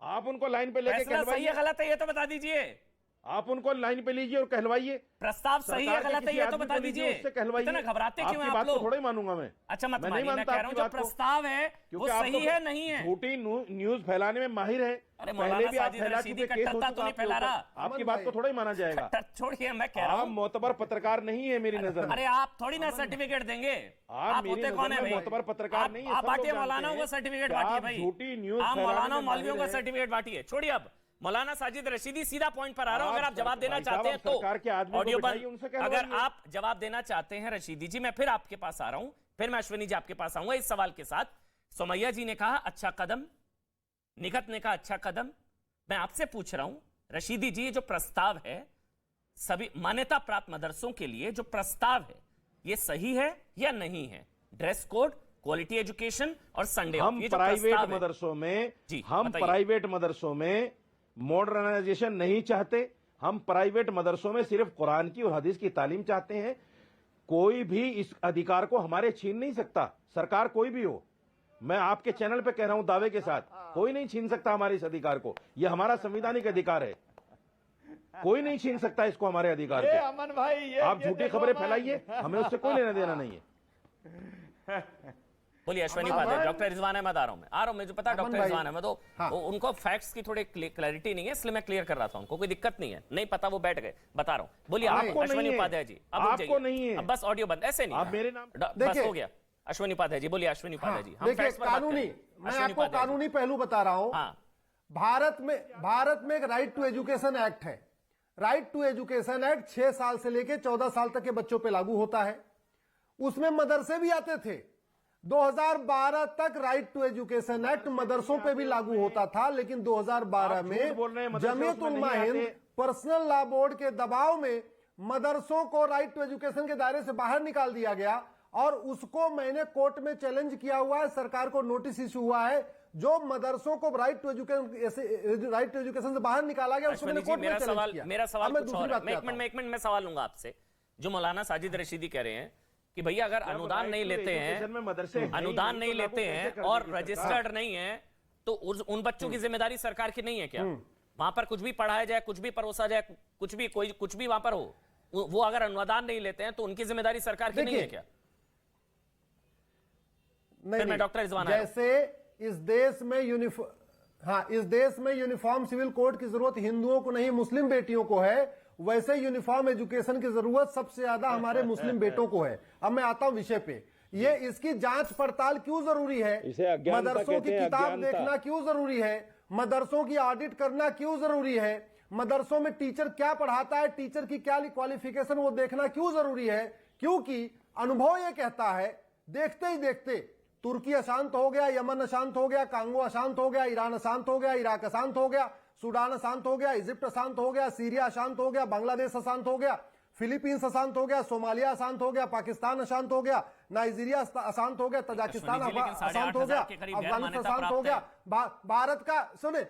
आप उनको लाइन पे लेके कहलवाइए। सही है गलत है ये तो बता दीजिए। आप उनको लाइन पे लीजिए और कहलवाइए। प्रस्ताव सही है गलत है ये तो बता दीजिए। इतना घबराते क्यों हैं आप लोग? थोड़ा ही मानूंगा मैं। अच्छा मत मानिए, मैं कह रहा हूं जो प्रस्ताव है वो सही है नहीं है। झूठी न्यूज फैलाने में माहिर है। अरे मौलाना साजिद रशीदी का टट्टा तो नहीं फैला रहा। आपकी बात को थोड़ा ही माना जाएगा। छोड़िए, मैं कह रहा हूं मोतबर पत्रकार नहीं है मेरी नजर में। अरे आप थोड़ी ना सर्टिफिकेट देंगे। आप होते कौन है भाई? मोतबर पत्रकार नहीं है। आप बांटिए, मौलानाओं को सर्टिफिकेट बांटिए भाई। झूठी न्यूज आप मौलाना मौलवियों का सर्टिफिकेट बांटिए। छोड़िए, अब मौलाना साजिद रशीदी सीधा पॉइंट पर आ रहा हूं। अगर आप जवाब देना चाहते हैं तो ऑडियो बंद। अगर आप जवाब देना चाहते हैं रशीदी जी, मैं फिर आपके पास आ रहा हूं, फिर मैं अश्विनी जी आपके पास आऊंगा इस सवाल के साथ। सोमैया जी ने कहा अच्छा कदम, निखत ने कहा अच्छा कदम। मैं आपसे पूछ रहा हूं रशीदी जी, ये जो प्रस्ताव है सभी मान्यता प्राप्त मदरसों के लिए जो प्रस्ताव है, ये सही है या नहीं है? ड्रेस कोड, क्वालिटी एजुकेशन और संडे ऑफ, ये जो प्राइवेट मदरसों में हम प्राइवेट मदरसों में मॉडर्नाइजेशन नहीं चाहते। हम प्राइवेट मदरसों में सिर्फ कुरान की और हदीस की तालीम चाहते हैं। कोई भी इस अधिकार को हमारे छीन नहीं सकता, सरकार कोई भी हो। मैं आपके चैनल पे कह रहा हूं दावे के साथ, कोई नहीं छीन सकता हमारे इस अधिकार को। यह हमारा संवैधानिक अधिकार है, कोई नहीं छीन सकता इसको, हमारे अधिकार को। अमन भाई, आप झूठी खबरें फैलाइए, हमें उससे कोई लेना देना नहीं है। बोलिए अश्विनी उपाध्याय। डॉक्टर रिजवान अहमद आ रहा हूं, मुझे पता है डॉक्टर रिजवान अहमद उनको फैक्ट्स की थोड़ी क्लैरिटी नहीं है, इसलिए मैं क्लियर कर रहा था। उनको कोई दिक्कत नहीं है, नहीं पता वो बैठ गए, बता रहा हूं। बोलिए आप अश्विनी उपाध्याय जी। अब आपको नहीं है, अब बस ऑडियो बंद, ऐसे नहीं, आप मेरे नाम बस हो गया। अश्विनी उपाध्याय जी बोलिए। अश्विनी उपाध्याय जी, देखिए कानूनी, मैं आपको कानूनी पहलू बता रहा हूं। भारत में एक राइट टू एजुकेशन एक्ट है। राइट टू एजुकेशन एक्ट 6 साल से लेकर 14 साल तक के बच्चों पे लागू होता है। उसमें मदरसे भी आते थे। 2012 तक राइट टू एजुकेशन एक्ट मदरसों पे भी लागू होता था, लेकिन 2012 में Jamiat Ulama Hind personal law board के दबाव में मदरसों को राइट टू एजुकेशन के दायरे से बाहर निकाल दिया गया, और उसको मैंने कोर्ट में चैलेंज किया हुआ है। सरकार को नोटिस इशू हुआ है, जो मदरसों को राइट टू एजुकेशन से बाहर निकाला गया, उसको मैंने कोर्ट में चैलेंज किया। मेरा सवाल कुछ और है। एक मिनट मैं सवाल लूंगा आपसे। जो मौलाना साजिद रशीदी कह रहे हैं कि भैया अगर अनुदान नहीं लेते हैं और रजिस्टर्ड नहीं है, तो उन बच्चों की जिम्मेदारी सरकार की नहीं है क्या? वहां पर कुछ भी पढ़ाया जाए, कुछ भी परोसा जाए, कुछ भी वहां पर हो, वो अगर अनुदान नहीं लेते हैं तो उनकी जिम्मेदारी सरकार की नहीं है क्या? नहीं, डॉक्टर रिजवान, जैसे इस देश में यूनिफॉर्म सिविल कोड की जरूरत हिंदुओं को नहीं मुस्लिम बेटियों को है, वैसे यूनिफॉर्म एजुकेशन की जरूरत सबसे ज्यादा हमारे मुस्लिम बेटों को है। अब मैं आता हूं विषय पे। ये इसकी जांच पड़ताल क्यों जरूरी है? मदरसों की किताब देखना क्यों जरूरी है? मदरसों की ऑडिट करना क्यों जरूरी है? मदरसों में टीचर क्या पढ़ाता है, टीचर की क्या क्वालिफिकेशन, वो देखना क्यों जरूरी है? क्योंकि अनुभव ये कहता है, देखते ही देखते तुर्की अशांत हो गया, यमन अशांत हो गया, कांगो अशांत हो गया, ईरान अशांत हो गया, इराक अशांत हो गया, सूडान अशांत हो गया, इजिप्ट अशांत हो गया, सीरिया अशांत हो गया, बांग्लादेश अशांत हो गया, फिलीपींस अशांत हो गया, सोमालिया अशांत हो गया, पाकिस्तान अशांत हो गया, नाइजीरिया अशांत हो गया, तजाकिस्तान अशांत हो गया, अफगानिस्तान अशांत हो गया, भारत का, सुने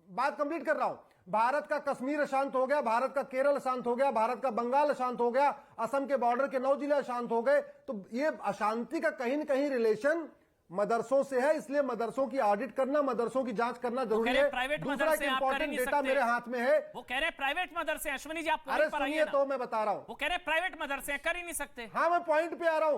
बात कंप्लीट कर रहा हूं, भारत का कश्मीर अशांत हो गया, भारत का केरल अशांत हो गया, भारत का बंगाल अशांत हो गया, असम के बॉर्डर के 9 जिले अशांत हो गए। तो ये अशांति का कहीं न कहीं रिलेशन मदरसों से है, इसलिए मदरसों की ऑडिट करना, मदरसों की जांच करना जरूरी है। दूसरा एक इंपॉर्टेंट डेटा मेरे हाथ में है। वो कह रहे प्राइवेट मदरसे, अश्विनी जी आप अरे सुनिए तो मैं बता रहा हूं। वो कह रहे प्राइवेट मदरसे कर ही नहीं सकते। हाँ मैं पॉइंट पे आ रहा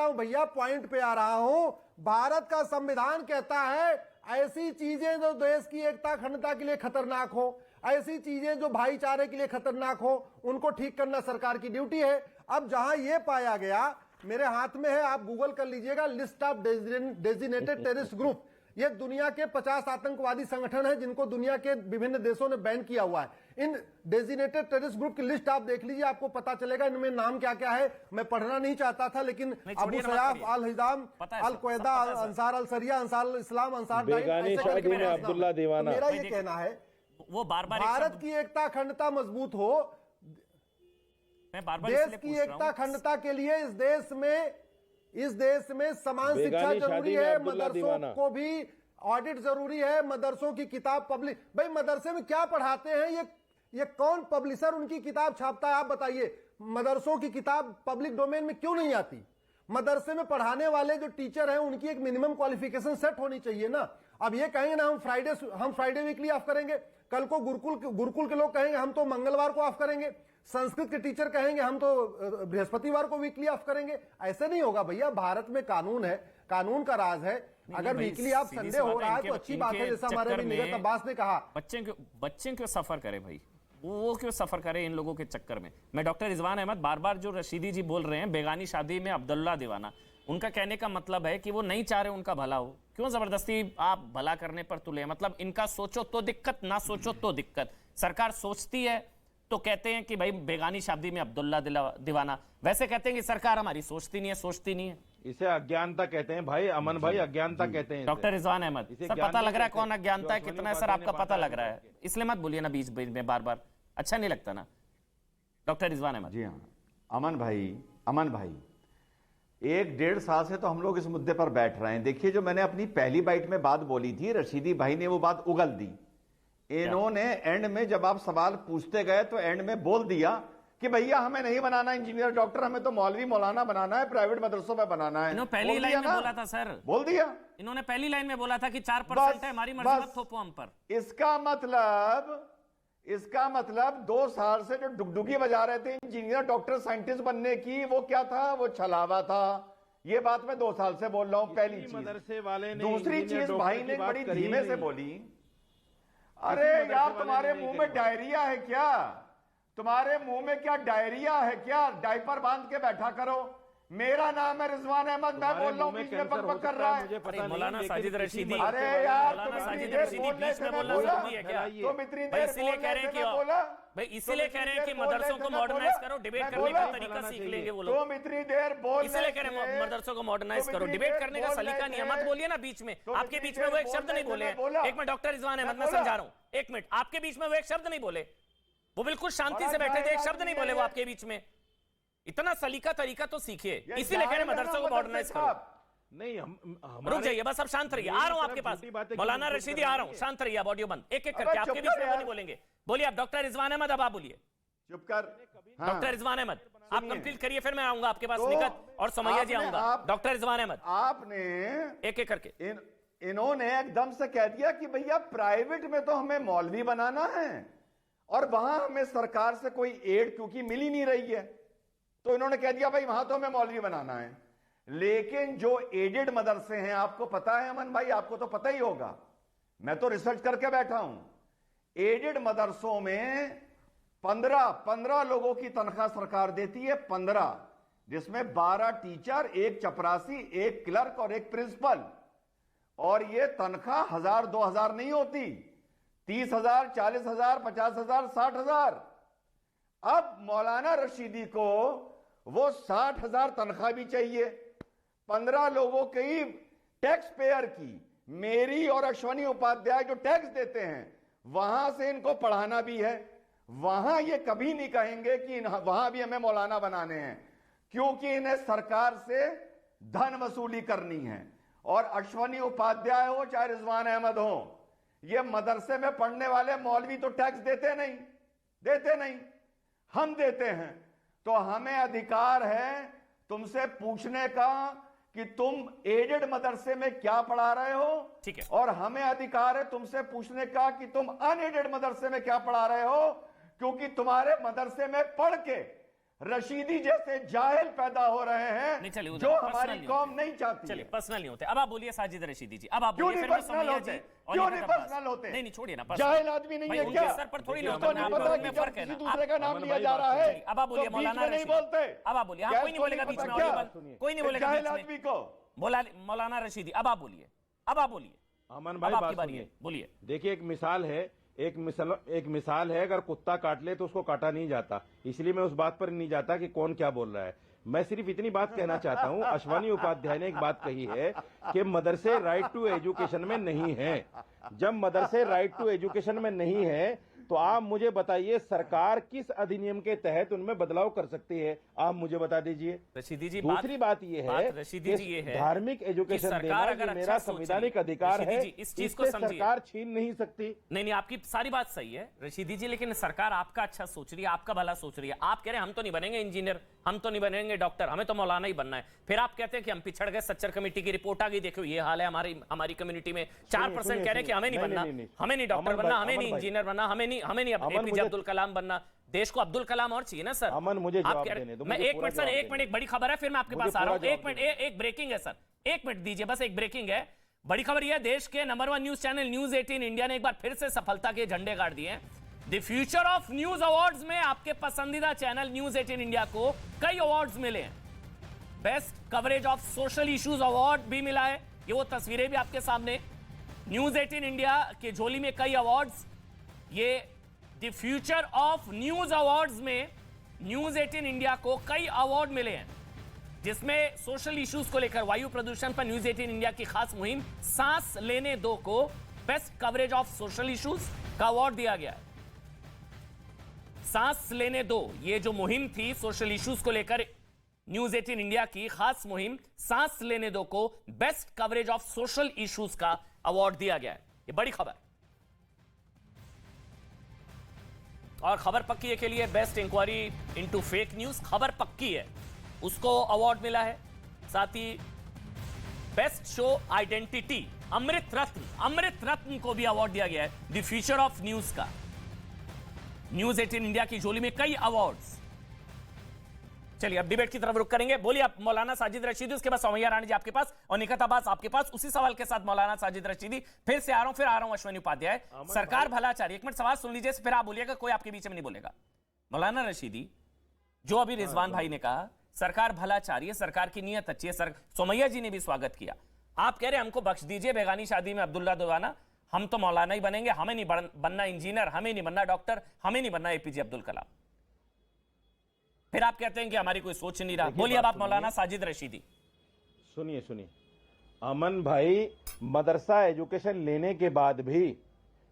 हूं भैया, पॉइंट पे आ रहा हूं। भारत का संविधान कहता है ऐसी चीजें जो देश की एकता अखंडता के लिए खतरनाक हो, ऐसी चीजें जो भाईचारे के लिए खतरनाक हो, उनको ठीक करना सरकार की ड्यूटी है। अब जहां यह पाया गया, मेरे हाथ में है, आप गूगल कर लीजिएगा, list of designated terrorist group. ये दुनिया के 50 आतंकवादी संगठन है जिनको दुनिया के विभिन्न देशों ने बैन किया हुआ है। इन डेजिग्नेटेड टेररिस्ट ग्रुप की लिस्ट आप देख लीजिए, आपको पता चलेगा इनमें नाम क्या क्या है। मैं पढ़ना नहीं चाहता था, लेकिन अबू सयाफ, अल हिजाम, अल क्वेदा, अंसार अल सरिया, अंसार अल इस्लाम, अंसार अब्दुल्ला दीवाना। मेरा ये कहना है वो बार-बार भारत की एकता अखंडता मजबूत हो, देश की एकता अखंडता के लिए इस देश में समान शिक्षा जरूरी है, मदरसों को भी ऑडिट जरूरी है, मदरसों की किताब पब्लिश, भाई मदरसे में क्या पढ़ाते हैं, ये कौन पब्लिशर उनकी किताब छापता है? आप बताइए। मदरसों की किताब पब्लिक डोमेन में क्यों नहीं आती? मदरसे में पढ़ाने वाले जो टीचर हैं उनकी एक मिनिमम क्वालिफिकेशन सेट होनी चाहिए ना। अब ये कहेंगे ना हम फ्राइडे वीकली ऑफ करेंगे, कल को गुरुकुल के लोग कहेंगे हम तो मंगलवार को ऑफ करेंगे, संस्कृत के टीचर कहेंगे हम तो बृहस्पतिवार को वीकली ऑफ करेंगे। ऐसे नहीं होगा भैया, भारत में कानून है, कानून का राज है। अगर वीकली ऑफ संडे हो रहा है तो अच्छी बात है, जैसा हमारे भी निगत अब्बास ने कहा। बच्चे क्यों सफर करे भाई, वो क्यों सफर करे इन लोगों के चक्कर में? मैं डॉक्टर रिजवान अहमद, बार बार जो रशीदी जी बोल रहे हैं बेगानी शादी में अब्दुल्ला दीवाना, उनका कहने का मतलब है कि वो नहीं चाह रहे उनका भला हो, क्यों जबरदस्ती आप भला करने पर तुले? मतलब इनका सोचो तो दिक्कत, ना सोचो तो दिक्कत। सरकार सोचती है तो कहते हैं कि भाई बेगानी शादी में अब्दुल्ला दीवाना, वैसे कहते हैं कि सरकार हमारी सोचती नहीं है। इसे अज्ञानता कहते हैं भाई, अमन भाई अज्ञानता कहते हैं। डॉक्टर रिजवान अहमद, सर पता लग रहा है कौन अज्ञानता है कितना है, सर आपका पता लग रहा है, इसलिए मत बोलिए ना बीच बीच में बार, अच्छा नहीं लगता ना। डॉक्टर रिजवान अहमद जी हाँ, अमन भाई 1-1.5 साल से तो हम लोग इस मुद्दे पर बैठ रहे हैं। देखिए, जो मैंने अपनी पहली बाइट में बात बोली थी, रशीदी भाई ने वो बात उगल दी। इन्होंने एंड में जब आप सवाल पूछते गए तो एंड में बोल दिया कि भैया हमें नहीं बनाना इंजीनियर डॉक्टर, हमें तो मौलवी मौलाना बनाना है, प्राइवेट मदरसों में बनाना है। इन्होंने पहली लाइन में बोला था सर, बोल दिया इन्होंने पहली लाइन में बोला था कि 4% है, हमारी मर्जी मत थोपो हम पर। इसका मतलब 2 साल से जो डुगडुगी बजा रहे थे इंजीनियर डॉक्टर साइंटिस्ट बनने की, वो क्या था? वो छलावा था। ये बात मैं 2 साल से बोल रहा हूं, पहली चीज। मदरसे वाले ने, दूसरी चीज भाई ने बड़ी धीमे से बोली, अरे यार तुम्हारे मुंह में डायरिया है क्या? तुम्हारे मुंह में क्या डायरिया है क्या? डायपर बांध के बैठा करो। मेरा नाम है रिजवान अहमद, मैं बोल रहा हूँ, बीच में बक कर रहा है। मुझे पता नहीं, मौलाना लेकिन साजिद किसी रशीदी, मदरसे अरे वाले- यार, मौलाना तुम साजिद इतनी देर रशीदी बोलने बीच से में मैं बोलना बोला, जरूरी है क्या? तुम इतनी भाई देर इसीलिए कह रहे हैं कि बोला, भाई इसीलिए कह रहे हैं कि मदरसों को मॉडर्नाइज करो, डिबेट करने का तरीका सीख लेंगे वो लोग। तुम इतनी देर बोल, इसलिए कह रहे हैं मदरसों को मॉडर्नाइज करो, डिबेट करने का सलीका नहीं है, मत बोलिए ना बीच में। आपके बीच में वो एक शब्द नहीं बोले। एक मिनट डॉक्टर रिजवान अहमद, मैं समझा रहा हूँ, एक मिनट, आपके बीच में वो एक शब्द नहीं बोले, वो बिल्कुल शांति से बैठे थे, एक शब्द नहीं बोले वो आपके बीच में। इतना सलीका तरीका तो सीखिए, इसीलिए कह रहे हैं मदरसों को मॉडर्नाइज करो। नहीं, रुक जाइए बस, अब शांत रहिए, आ रहा हूं आपके पास। मौलाना रशीदी आ रहा हूं, शांत रहिए, ऑडियो बंद, एक एक करके, आपके बीच में वो नहीं बोलेंगे। बोलिए आप डॉक्टर रिजवान अहमद, अब आप बोलिए। चुप कर। डॉक्टर रिजवान अहमद, आप कंप्लीट करिए, फिर मैं आऊंगा आपके पास, निकट और समैया जी आऊंगा। डॉक्टर रिजवान अहमद, आपने एक एक करके। इन्होंने एकदम से कह दिया कि भैया प्राइवेट में तो हमें मौलवी बनाना है और वहां हमें सरकार से कोई एड क्योंकि मिल ही नहीं रही है, तो इन्होंने कह दिया भाई वहां तो हमें मौलवी बनाना है। लेकिन जो एडेड मदरसे हैं, आपको पता है अमन भाई, आपको तो पता ही होगा, मैं तो रिसर्च करके बैठा हूं, एडेड मदरसों में 15 लोगों की तनख्वाह सरकार देती है, 15, जिसमें 12 टीचर, एक चपरासी, एक क्लर्क और एक प्रिंसिपल। और ये तनख्वाह 1000-2000 नहीं होती, 30,000, 40,000, 50,000, 60,000। अब मौलाना रशीदी को वो 60,000 तनख्वाह भी चाहिए, 15 लोगों की टैक्स पेयर की, मेरी और अश्वनी उपाध्याय जो टैक्स देते हैं, वहां से इनको पढ़ाना भी है। वहां ये कभी नहीं कहेंगे कि वहां भी हमें मौलाना बनाने हैं, क्योंकि इन्हें सरकार से धन वसूली करनी है। और अश्वनी उपाध्याय हो चाहे रिजवान अहमद हो, ये मदरसे में पढ़ने वाले मौलवी तो टैक्स देते नहीं, हम देते हैं। तो हमें अधिकार है तुमसे पूछने का कि तुम एडेड मदरसे में क्या पढ़ा रहे हो, ठीक है, और हमें अधिकार है तुमसे पूछने का कि तुम अनएडेड मदरसे में क्या पढ़ा रहे हो, क्योंकि तुम्हारे मदरसे में पढ़ के रशीदी जैसे जाहिल पैदा हो रहे हैं जो हमारी कौम नहीं चाहती। चलिए पर्सनल नहीं होते, अब आप बोलिए साजिद रशीदी जी, अब आप क्यों बोलिए, नहीं फिर मैं पर्सनल समैया होते? जी और क्यों निकट नहीं अब्बास। पर्सनल होते? नहीं छोड़िए ना, जाहिल आदमी नहीं है क्या? सर पर थोड़ी ना तो होता नहीं है, पता में कि फर्क है किसी ना। दूसरे का नाम लिया जा रहा है, अब आप बोलिए तो बीच मौलाना में नहीं रशीदी, बोलते। अब आप बोलिए, हाँ कोई नहीं बोलेगा बीच में, कोई नहीं बोलेगा जाहिल बीच आदमी में। को बोला मौलाना रशीदी, अब आप बोलिए, अब आप बोलिए, अमन अब भाई आपकी बात बारी है, सुनिए, बोलिए। देखिए एक मिसाल है, एक मिसाल है, अगर कुत्ता काट ले तो उसको काटा नहीं जाता, इसलिए मैं उस बात पर नहीं जाता कि कौन क्या बोल रहा है। मैं सिर्फ इतनी बात कहना चाहता हूं, अश्वनी उपाध्याय ने एक बात कही है कि मदरसे राइट टू एजुकेशन में नहीं है। जब मदरसे राइट टू एजुकेशन में नहीं है तो आप मुझे बताइए सरकार किस अधिनियम के तहत उनमें बदलाव कर सकती है, आप मुझे बता दीजिए। रशीदी जी, दूसरी बात यह है रशीदी जी, ये है धार्मिक एजुकेशन देना ये मेरा संवैधानिक अधिकार है, इस चीज को इससे समझिए, सरकार छीन नहीं सकती। नहीं आपकी सारी बात सही है रशीदी जी, लेकिन सरकार आपका अच्छा सोच रही है, आपका भला सोच रही है। आप कह रहे हैं हम तो नहीं बनेंगे इंजीनियर, हम तो नहीं बनेंगे डॉक्टर, हमें तो मौलाना ही बनना है। फिर आप कहते हैं कि हम पिछड़ गए, सच्चर कमेटी की रिपोर्ट आ गई, देखो ये हाल है हमारी कम्युनिटी में। 4% कह रहे हैं कि हमें नहीं बनना, हमें नहीं डॉक्टर बनना, हमें नहीं इंजीनियर बनना, हमें नहीं एपीजे अब्दुल कलाम बनना। देश को अब्दुल कलाम और चाहिए ना सर। अमन मुझे जवाब देने दो, मैं एक मिनट सर, एक मिनट, एक बड़ी खबर है, फिर मैं आपके पास आ रहा हूं। एक मिनट, एक ब्रेकिंग है सर, एक मिनट दीजिए बस, एक ब्रेकिंग है। बड़ी खबर यह है, देश के number 1 news channel news 18 India ने एक बार फिर से सफलता के झंडे गाड़ दिए हैं। The future of news awards में आपके पसंदीदा चैनल न्यूज 18 इंडिया को कई अवार्ड्स मिले हैं। Best coverage of social issues award भी मिला है, ये वो तस्वीरें भी आपके सामने। न्यूज 18 इंडिया के झोली में कई अवार्ड्स। ये the future of news awards में न्यूज 18 इंडिया को कई अवार्ड मिले हैं, जिसमें सोशल इश्यूज को लेकर वायु प्रदूषण पर न्यूज 18 इंडिया की खास मुहिम सांस लेने दो को best coverage of social issues का अवार्ड दिया गया है। सांस लेने दो, ये जो मुहिम थी सोशल इश्यूज को लेकर न्यूज 18 इंडिया की खास मुहिम सांस लेने दो को best coverage of social issues का अवार्ड दिया गया है। ये बड़ी खबर। और खबर पक्की है के लिए best inquiry into fake news, खबर पक्की है, उसको अवार्ड मिला है। साथ ही best show identity Amrit Ratna को भी अवार्ड दिया गया है। द फ्यूचर ऑफ न्यूज का न्यूज 18 इंडिया की झोली में कई अवार्ड्स। चलिए अब डिबेट की तरफ रुख करेंगे। बोलिए आप मौलाना साजिद रशीदी, उसके बाद समैया रानी जी आपके पास और निकट अब्बास आपके पास। उसी सवाल के साथ मौलाना साजिद रशीदी, फिर से आ रहा हूं अश्वनी उपाध्याय। सरकार भला चाह रही है, एक मिनट सवाल सुन लीजिए, फिर आप बोलिएगा, कोई आपके बीच में नहीं बोलेगा। मौलाना रशीदी, जो अभी रिजवान भाई ने कहा सरकार भला चाह रही है, सरकार की नीयत अच्छी है। सोमैया जी ने भी स्वागत किया। आप कह रहे हैं हमको बख्श दीजिए बेगानी शादी में अब्दुल्ला दीवाना, हम तो मौलाना ही बनेंगे, हमें नहीं बनना इंजीनियर, हमें नहीं बनना डॉक्टर, हमें नहीं बनना एपीजे अब्दुल कलाम। फिर आप कहते हैं कि हमारी कोई सोच नहीं रहा। बोलिए अब आप मौलाना साजिद रशीदी। सुनिए अमन भाई, मदरसा एजुकेशन लेने के बाद भी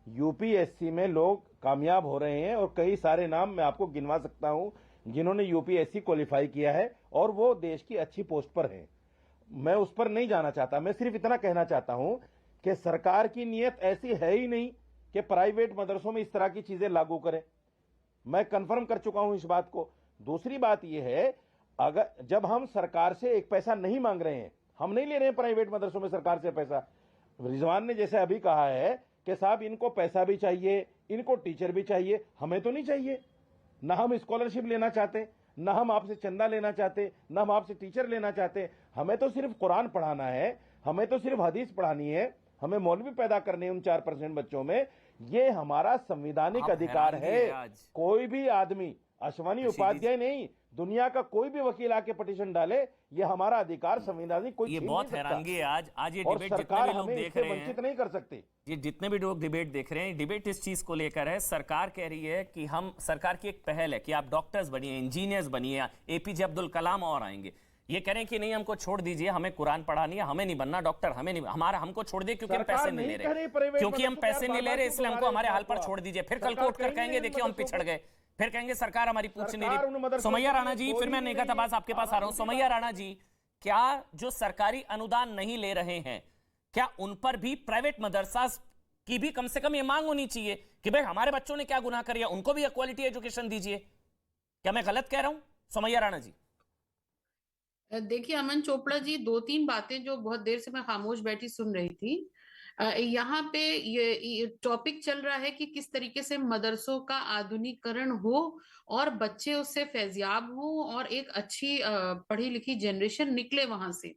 यूपीएससी में लोग कामयाब हो रहे हैं और कई सारे नाम मैं आपको गिनवा सकता हूं जिन्होंने यूपीएससी क्वालिफाई किया है और वो देश की अच्छी पोस्ट पर हैं। मैं उस पर नहीं जाना चाहता, मैं सिर्फ इतना कहना चाहता हूं कि सरकार की नीयत ऐसी है ही नहीं कि प्राइवेट मदरसों में इस तरह की चीजें लागू करें। मैं कंफर्म कर चुका हूं इस बात को। दूसरी बात यह है, अगर जब हम सरकार से एक पैसा नहीं मांग रहे हैं, हम नहीं ले रहे हैं प्राइवेट मदरसों में सरकार से पैसा। रिजवान ने जैसे अभी कहा है कि साहब इनको पैसा भी चाहिए, इनको टीचर भी चाहिए, हमें तो नहीं चाहिए। ना हम स्कॉलरशिप लेना चाहते, ना हम आपसे चंदा लेना चाहते, ना हम आपसे टीचर लेना चाहते। हमें तो सिर्फ कुरान पढ़ाना है, हमें तो सिर्फ हदीस पढ़ानी है, हमें मौलवी पैदा करने हैं उन 4% बच्चों में। ये हमारा संवैधानिक अधिकार है। कोई भी आदमी, अश्वनी उपाध्याय नहीं, दुनिया का कोई भी वकील आके पिटीशन डाले, ये हमारा अधिकार संवैधानिक कोई ये बहुत हैरानगी है। आज ये और डिबेट जितने सरकार भी लोग हमें देख इससे रहे वंचित हैं, नहीं कर सकती। ये जितने भी लोग डिबेट देख रहे हैं, डिबेट इस चीज को लेकर है। सरकार कह रही है कि हम, सरकार की एक पहल है कि आप डॉक्टर्स बनिए, इंजीनियर्स बनिए, एपीजे अब्दुल कलाम और आएंगे। ये कह रहे हैं कि नहीं, हमको छोड़ दीजिए, हमें कुरान पढ़ानी है, हमें नहीं बनना डॉक्टर, हमें नहीं, हमारा हमको छोड़ दिए क्योंकि हम पैसे नहीं ले रहे, क्योंकि हम पैसे नहीं ले रहे इसलिए हमको हमारे हाल पर छोड़ दीजिए। फिर कल को उठकर कहेंगे देखिए हम पिछड़ गए, फिर कहेंगे सरकार हमारी पूछ नहीं रही। सोमैया राणा जी, फिर मैं निगत अब्बास आपके पास आ रहा हूं। सोमैया राणा जी, क्या जो सरकारी अनुदान नहीं ले रहे हैं, क्या उन पर भी प्राइवेट मदरसा की भी कम से कम ये मांग होनी चाहिए कि भाई हमारे बच्चों ने क्या गुनाह किया, उनको भी क्वालिटी एजुकेशन दीजिए? क्या मैं गलत कह रहा हूं सोमैया राणा जी? देखिए अमन चोपड़ा जी, 2-3 बातें जो बहुत देर से मैं खामोश बैठी सुन रही थी। यहाँ पे ये टॉपिक चल रहा है कि किस तरीके से मदरसों का आधुनिकीकरण हो और बच्चे उससे फैजियाब हो और एक अच्छी पढ़ी लिखी जनरेशन निकले वहां से।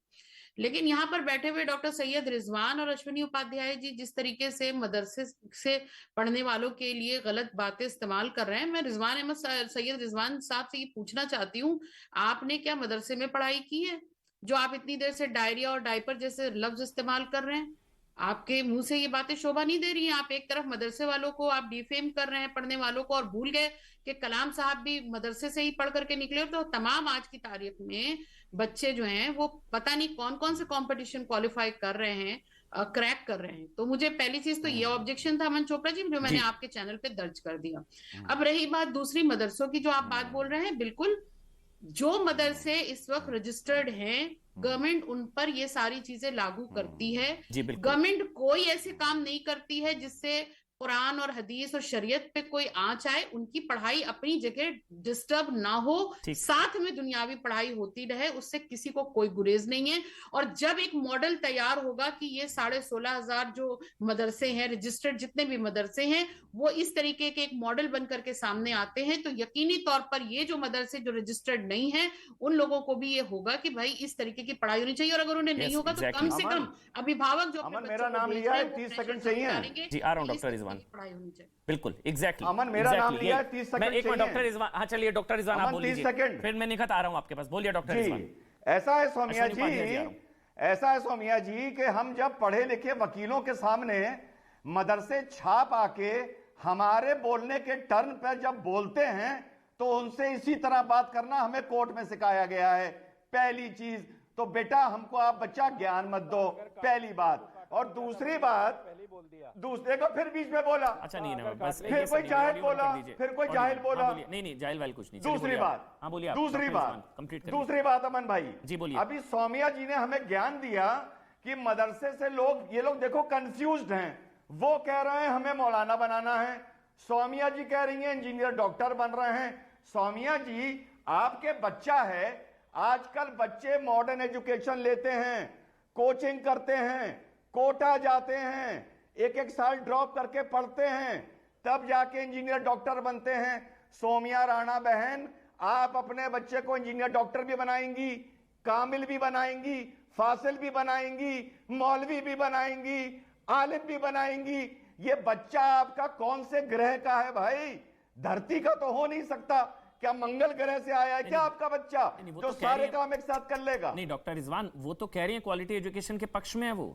लेकिन यहाँ पर बैठे हुए डॉक्टर सैयद रिजवान और अश्वनी उपाध्याय जी जिस तरीके से मदरसे से पढ़ने वालों के लिए गलत बातें इस्तेमाल कर रहे हैं, मैं रिजवान अहमद सैयद रिजवान साहब से ये पूछना चाहती हूँ, आपने क्या मदरसे में पढ़ाई की है जो आप इतनी देर से डायरिया और डायपर जैसे लफ्ज इस्तेमाल कर रहे हैं? आपके मुंह से ये बातें शोभा नहीं दे रही हैं। आप एक तरफ मदरसे वालों को आप डिफेम कर रहे हैं, पढ़ने वालों को, और भूल गए कि कलाम साहब भी मदरसे से ही पढ़ करके निकले। तो तमाम आज की तारीख में बच्चे जो हैं वो पता नहीं कौन कौन से कंपटीशन क्वालिफाई कर रहे हैं, क्रैक कर रहे हैं। तो मुझे पहली चीज तो ये ऑब्जेक्शन था अमन चोपड़ा जी, जो मैंने आपके चैनल पे दर्ज कर दिया। अब रही बात दूसरी मदरसों की जो आप बात बोल रहे हैं, बिल्कुल जो मदरसे इस वक्त रजिस्टर्ड हैं, गवर्नमेंट उन पर ये सारी चीजें लागू करती है। गवर्नमेंट कोई ऐसे काम नहीं करती है जिससे कुरान और हदीस और शरीयत पे कोई आंच आए। उनकी पढ़ाई अपनी जगह डिस्टर्ब ना हो, साथ में दुनियावी पढ़ाई होती रहे, उससे किसी को कोई गुरेज नहीं है। और जब एक मॉडल तैयार होगा कि ये 16,500 जो मदरसे हैं, रजिस्टर्ड जितने भी मदरसे हैं, वो इस तरीके के एक मॉडल बन करके सामने आते हैं, तो यकीनी तौर पर ये जो मदरसे जो रजिस्टर्ड नहीं है, उन लोगों को भी ये होगा कि भाई इस तरीके की पढ़ाई होनी चाहिए। और अगर उन्हें नहीं होगा तो कम से कम अभिभावक जो मेरा नाम लिया है, 30 सेकंड चाहिए जी। आ रहा हूं डॉक्टर रिजवान। बिल्कुल एग्जैक्टली अमन, मेरा नाम लिया है, 30 सेकंड एक मिनट डॉक्टर रिजवान। हाँ चलिए डॉक्टर रिजवान आप बोल लीजिए, फिर मैं निकट आ रहा हूं आपके पास। बोलिए डॉक्टर रिजवान। ऐसा है सोमिया जी, ऐसा है सोमिया जी कि हम जब पढ़े लिखे वकीलों के सामने मदरसे छाप आके हमारे बोलने के टर्न पर जब बोलते हैं तो उनसे इसी तरह बात करना हमें कोर्ट में सिखाया गया है। पहली चीज तो बेटा हमको आप बच्चा ज्ञान मत दो, पहली बात। और दूसरी बात, दूसरे को फिर बीच में बोला, अच्छा नहीं ना, बस फिर कोई जाहिल बोला, फिर कोई जाहिल बोला। नहीं जाहिल वाहिल कुछ नहीं। दूसरी बात, हाँ बोलिए। दूसरी बात अमन भाई जी बोलिए। अभी सोमिया जी ने हमें ज्ञान दिया कि मदरसे से लोग, ये लोग देखो कंफ्यूज्ड हैं। वो कह रहे हैं हमें मौलाना बनाना है, सोमिया जी कह रही हैं इंजीनियर डॉक्टर बन रहे हैं। सोमिया जी आपके बच्चा है, आजकल बच्चे मॉडर्न एजुकेशन लेते हैं, कोचिंग करते हैं, कोटा जाते हैं, एक साल ड्रॉप करके पढ़ते हैं, तब जाके इंजीनियर डॉक्टर बनते हैं। सोमिया राणा बहन, आप अपने बच्चे को इंजीनियर डॉक्टर भी बनाएंगी, कामिल भी बनाएंगी, फासिल भी बनाएंगी, मौलवी भी बनाएंगी, आलिम भी बनाएंगी। ये बच्चा आपका कौन से ग्रह का है भाई? धरती का तो हो नहीं सकता क्या मंगल ग्रह से आया है क्या आपका बच्चा नहीं, वो जो तो कह सारे रही है- काम एक साथ कर लेगा? नहीं डॉक्टर रिजवान, वो तो कह रही है क्वालिटी एजुकेशन के पक्ष में है वो।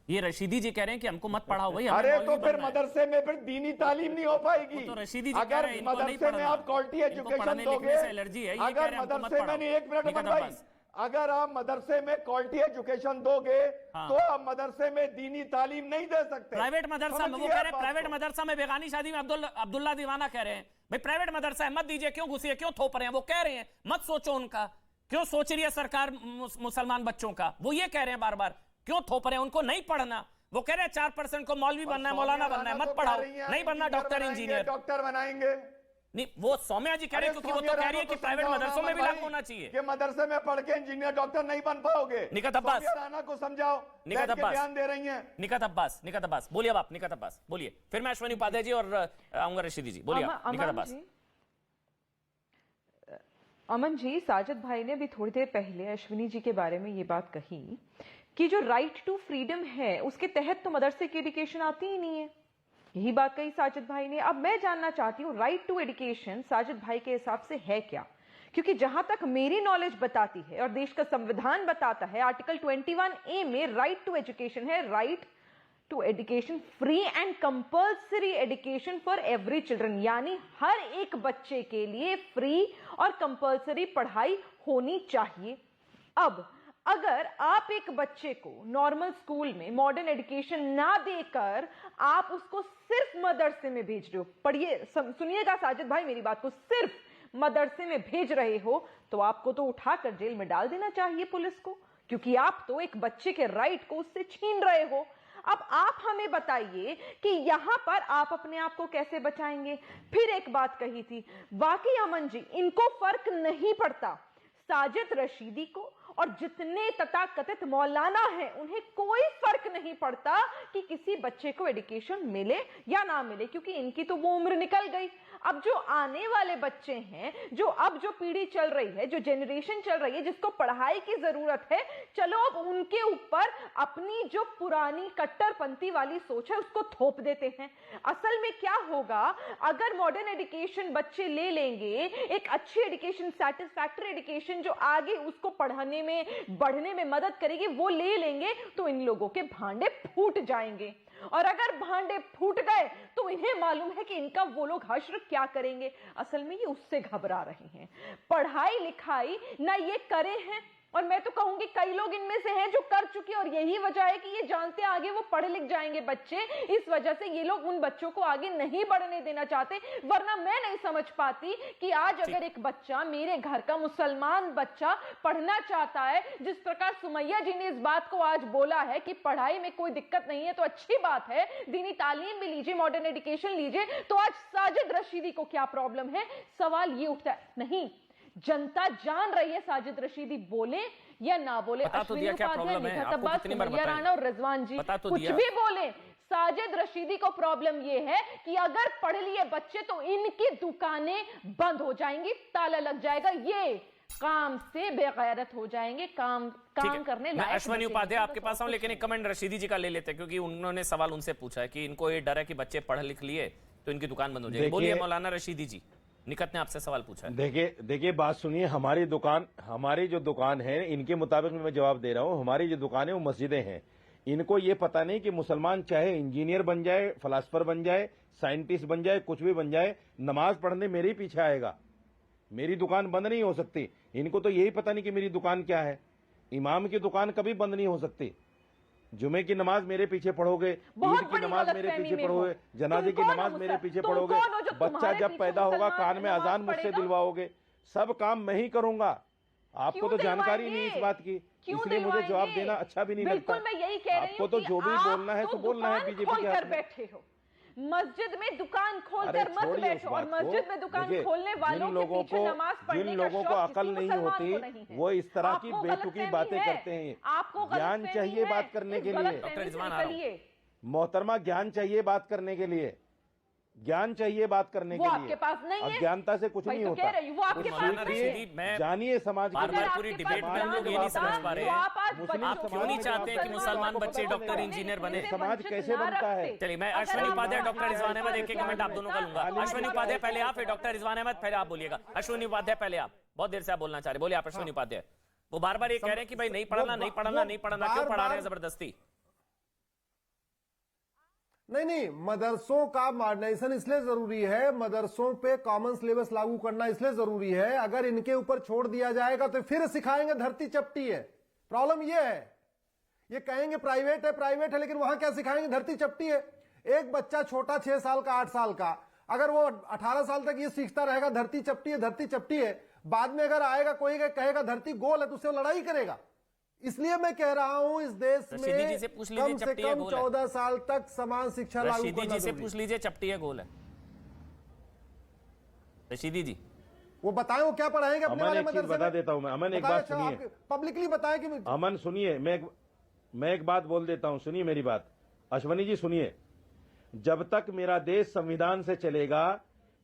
ये रशीदी जी कह रहे हैं कि हमको मत पढ़ाओ भाई, हमें अरे मौलवी तो फिर बनना है। मदरसे में फिर दीनी तालीम नहीं हो पाएगी। वो तो रशीदी जी कह अगर रहे हैं, इनको नहीं मदरसे में पढ़ना। आप क्वालिटी इनको एजुकेशन पढ़ने दोगे, लिखने से एलर्जी है, ये कह अगर रहे हैं हमको मत मदरसे में पढ़ाओ। नहीं, एक मिनट निकट अमन भाई, अब्बास। अगर आप मदरसे में क्वालिटी एजुकेशन दोगे हाँ। तो आप मदरसे में दीनी तालीम नहीं दे सकते। प्राइवेट मदरसा में वो समझिए कह आप रहे हैं, बात प्राइवेट को। मदरसा में बेगानी शादी में अब्दुल्ला दीवाना कह रहे हैं भाई प्राइवेट मदरसा है मत दीजिए, क्यों घुसिए, क्यों थोप रहे हैं, वो कह रहे हैं मत सोचो उनका, क्यों सोच रही है सरकार मुसलमान बच्चों का, वो ये कह रहे हैं बार बार, क्यों थोप रहे हैं, उनको नहीं पढ़ना। वो कह रहे हैं 4% को मौलवी बनना है, मौलाना बनना है, मत पढ़ाओ, नहीं बनना डॉक्टर इंजीनियर। डॉक्टर बनाएंगे। नहीं वो सौम्या जी कह रहे हैं क्योंकि वो तो कह रही है कि प्राइवेट मदरसों में भी लागू होना चाहिए कि मदरसे में पढ़ के इंजीनियर डॉक्टर नहीं बन पाओगे। निकट अब्बास। सौम्या राणा को समझाओ, निकट बैठ के अब्बास। बयान दे रही हैं। निकट अब्बास बोलिए, अब आप निकट अब्बास बोलिए, फिर मैं अश्वनी उपाध्याय जी और आऊंगा रशीदी जी, बोलिए आप, निकट अब्बास। अमन जी, साजिद भाई ने अभी थोड़ी देर पहले अश्विनी जी के बारे में ये बात कही कि जो राइट टू फ्रीडम है उसके तहत तो मदरसे की एजुकेशन आती ही नहीं है, यही बात कही साजिद भाई ने। अब मैं जानना चाहती हूँ राइट टू एजुकेशन साजिद भाई के हिसाब से है क्या, क्योंकि जहां तक मेरी नॉलेज बताती है और देश का संविधान बताता है, आर्टिकल 21A में राइट टू एजुकेशन है, right to education, free and compulsory education for every children, यानी हर एक बच्चे के लिए फ्री और कंपल्सरी पढ़ाई होनी चाहिए। अब अगर आप एक बच्चे को नॉर्मल स्कूल में मॉडर्न एजुकेशन ना देकर आप उसको सिर्फ मदरसे में भेज रहे हो, पढ़िए सुनिएगा साजिद भाई मेरी बात को, सिर्फ मदरसे में भेज रहे हो, तो आपको तो उठाकर जेल में डाल देना चाहिए पुलिस को, क्योंकि आप तो एक बच्चे के राइट को उससे छीन रहे हो। अब आप हमें बताइए कि यहां पर आप अपने आप को कैसे बचाएंगे। फिर एक बात कही थी, वाकई अमन जी इनको फर्क नहीं पड़ता, साजिद रशीदी को और जितने तथाकथित मौलाना हैं उन्हें कोई फर्क नहीं पड़ता कि किसी बच्चे को एजुकेशन मिले या ना मिले, क्योंकि इनकी तो वो उम्र निकल गई। अब जो आने वाले बच्चे हैं, जो पीढ़ी चल रही है, जो जनरेशन चल रही है जिसको पढ़ाई की जरूरत है, चलो अब उनके ऊपर अपनी जो पुरानी कट्टरपंथी वाली सोच है उसको थोप देते हैं। असल में क्या होगा, अगर मॉडर्न एजुकेशन बच्चे ले लेंगे, एक अच्छी एजुकेशन, सैटिस्फैक्टरी एजुकेशन जो आगे उसको पढ़ाने में बढ़ने में मदद करेगी, वो ले लेंगे, तो इन लोगों के भांडे फूट जाएंगे। और अगर भांडे फूट गए तो इन्हें मालूम है कि इनका वो लोग हश्र क्या करेंगे। असल में ये उससे घबरा रहे हैं, पढ़ाई लिखाई ना ये करे हैं, और मैं तो कहूंगी कई लोग इनमें से हैं जो कर चुके, और यही वजह है कि ये जानते हैं आगे वो पढ़ लिख जाएंगे बच्चे, इस वजह से ये लोग उन बच्चों को आगे नहीं बढ़ने देना चाहते। वरना मैं नहीं समझ पाती कि आज अगर एक बच्चा, मेरे घर का मुसलमान बच्चा पढ़ना चाहता है, जिस प्रकार सुमैया जी ने इस बात को आज बोला है कि पढ़ाई में कोई दिक्कत नहीं है, तो अच्छी बात है, दीनी तालीम भी लीजिए, मॉडर्न एजुकेशन लीजिए, तो आज साजिद रशीदी को क्या प्रॉब्लम है? सवाल ये उठता है। नहीं, जनता जान रही है साजिद रशीदी बोले या ना बोले, बता तो दिया क्या प्रॉब्लम है, आपको कितनी बार बताया? राणा और रिजवान जी बता तो कुछ दिया। भी बोले, साजिद रशीदी को प्रॉब्लम यह है कि अगर पढ़ लिए बच्चे तो इनकी दुकानें बंद हो जाएंगी, ताला लग जाएगा, ये काम से बेगैरत हो जाएंगे, काम करने मैं लायक अश्वनी बचे उपाध्याय नहीं, आपके तो पास सब आऊं, कुछ लेकिन एक कमेंट रशीदी जी का ले लेते हैं, क्योंकि उन्होंने सवाल उनसे पूछा है कि इनको ये डर है कि बच्चे पढ़ लिख लिए तो इनकी दुकान बंद हो जाएगी। बोलिए मौलाना रशीदी जी, निकट ने आपसे सवाल पूछा है। देखिए बात सुनिए, हमारी जो दुकान है, इनके मुताबिक मैं जवाब दे रहा हूँ, हमारी जो दुकान है वो मस्जिदें हैं। इनको ये पता नहीं कि मुसलमान चाहे इंजीनियर बन जाए, फिलासफर बन जाए, साइंटिस्ट बन जाए, कुछ भी बन जाए, नमाज पढ़ने मेरे ही पीछे आएगा, मेरी दुकान बंद नहीं हो सकती। इनको तो यही पता नहीं कि मेरी दुकान क्या है। इमाम की दुकान कभी बंद नहीं हो सकती। जुमे की नमाज मेरे पीछे पढ़ोगे, ईद की नमाज मेरे पीछे पढ़ोगे, जनाजे की नमाज मेरे पीछे पढ़ोगे, बच्चा जब पैदा होगा कान में अजान मुझसे दिलवाओगे, सब काम मैं ही करूंगा। आपको तो जानकारी नहीं इस बात की, इसलिए मुझे जवाब देना अच्छा भी नहीं लगता। आपको तो जो भी बोलना है तो बोलना है बीजेपी के हाथ में। बैठे हो मस्जिद में दुकान खोलकर मत बैठो, और मस्जिद में दुकान खोलने वालों के पीछे नमाज पढ़ने जिन लोगों को अकल नहीं होती वो इस तरह की बेतुकी बातें करते हैं। आपको ज्ञान चाहिए बात करने के लिए, डॉक्टर रिजवान आ रहा हूं। मोहतरमा ज्ञान चाहिए बात करने के लिए। ज्ञान चाहिए बात करने वो के आपके लिए। पास नहीं है। अज्ञानता से कुछ वही नहीं तो होता। कह रही हूँ, वो आपके कुछ पास मौलाना नहीं सीखिए, है। रशीदी, मैं जानिए समाज बार के बार लिए। पूरी आपके डिबेट पास में हम लोग ये नहीं ज्ञान समझ पा रहे तो हैं आप आज मुस्लिम आप क्यों नहीं चाहते कि मुसलमान बच्चे डॉक्टर इंजीनियर बने? समाज कैसे बनता है? चलिए, मैं अश्विनी उपाध्याय, डॉक्टर रिजवान अहमद, एक कमेंट आप दोनों का लूंगा। अश्विनी उपाध्याय पहले आप, फिर डॉक्टर रिजवान अहमद, पहले आप बोलिएगा। अश्विनी उपाध्याय पहले आप, बहुत देर से आप बोलना चाह रहे, बोलिए आप अश्विनी उपाध्याय। वो बार बार ये कह रहे हैं कि भाई नहीं पढ़ना, नहीं पढ़ना, नहीं पढ़ना, क्यों पढ़ा रहे हैं जबरदस्ती? नहीं, मदरसों का मॉडर्नाइजेशन इसलिए जरूरी है, मदरसों पे कॉमन सिलेबस लागू करना इसलिए जरूरी है। अगर इनके ऊपर छोड़ दिया जाएगा तो फिर सिखाएंगे धरती चपटी है। प्रॉब्लम ये है, ये कहेंगे प्राइवेट है, लेकिन वहां क्या सिखाएंगे? धरती चपटी है। एक बच्चा छोटा 6 साल का, 8 साल का, अगर वो 18 साल तक ये सीखता रहेगा धरती चपटी है, बाद में अगर आएगा कोई कहेगा धरती गोल है तो उससे लड़ाई करेगा। इसलिए मैं कह रहा हूं इस देश रशीदी जी से में पूछ लीजिए कम से चपटी है कम गोल है? 14 साल तक समान शिक्षा लागू रशीदी करना जी से जरूरी पूछ है। लीजिए चपटी है गोल है? रशीदी जी वो बताएं वो क्या पढ़ाएंगे अपने अमन, वाले एक चीज मदरसे बता में? देता हूं मैं। अमन, एक बताएं, बात सुनिए। पब्लिकली बताएं कि अमन सुनिए, मैं एक बात बोल देता हूं, सुनिए मेरी बात। अश्वनी जी सुनिए, जब तक मेरा देश संविधान से चलेगा,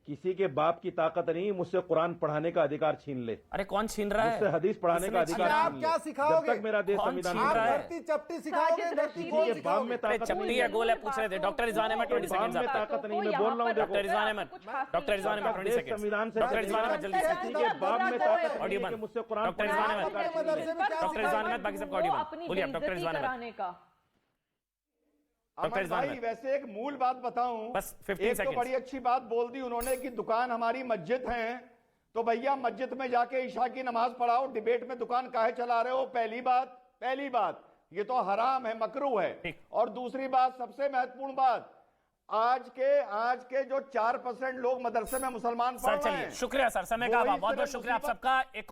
किसी के बाप की ताकत नहीं मुझसे कुरान पढ़ाने का अधिकार छीन ले, अरे कौन छीन रहा मुझसे है? हदीस पढ़ाने का अधिकार अच्छा, आप छीन क्या ले। सिखाओगे? जब तक मेरा देश कौन संविधान छीन से आप रहा है? चलेगा। धरती चपटी सिखाओगे, साजिद धरती रशीदी गोल के बाप में सिखाओगे। ताकत चपटी नहीं है है। गोल है पूछ रहे थे डॉक्टर रिजवान अहमद। 20 सेकंड में ताकत नहीं, मैं बोल रहा हूं, doctor Rizwan Ahmad, doctor Rizwan Ahmad 20 second, संविधान से डॉक्टर रिजवान अहमद जल्दी से। किसी के बाप में ताकत नहीं ऑडियो है कि बंद। मुझसे कुरान डॉक्टर रिजवान पढ़ाने का अहमद, अधिकार छीन ले। डॉक्टर रिजवान अहमद, बाकी सबका ऑडियो बंद। बोलिए आप डॉक्टर रिजवान अहमद। डॉक्टर अमन रिजवान भाई, अहमद। वैसे एक मूल बात बताऊं, बस 15 एक तो seconds। बड़ी अच्छी बात बोल दी उन्होंने कि दुकान हमारी मस्जिद है, तो भैया मस्जिद में जाके ईशा की नमाज पढ़ाओ, डिबेट में दुकान काहे चला रहे हो? पहली बात ये तो हराम है, मकरूह है। और दूसरी बात, सबसे महत्वपूर्ण बात, आज के जो 4% लोग मदरसे में मुसलमान सर पढ़ रहे चलिए, हैं, शुक्रिया सर, समय का वो अभाव। इस बहुत तरह बहुत शुक्रिया आप मुसीबत- सबका। एक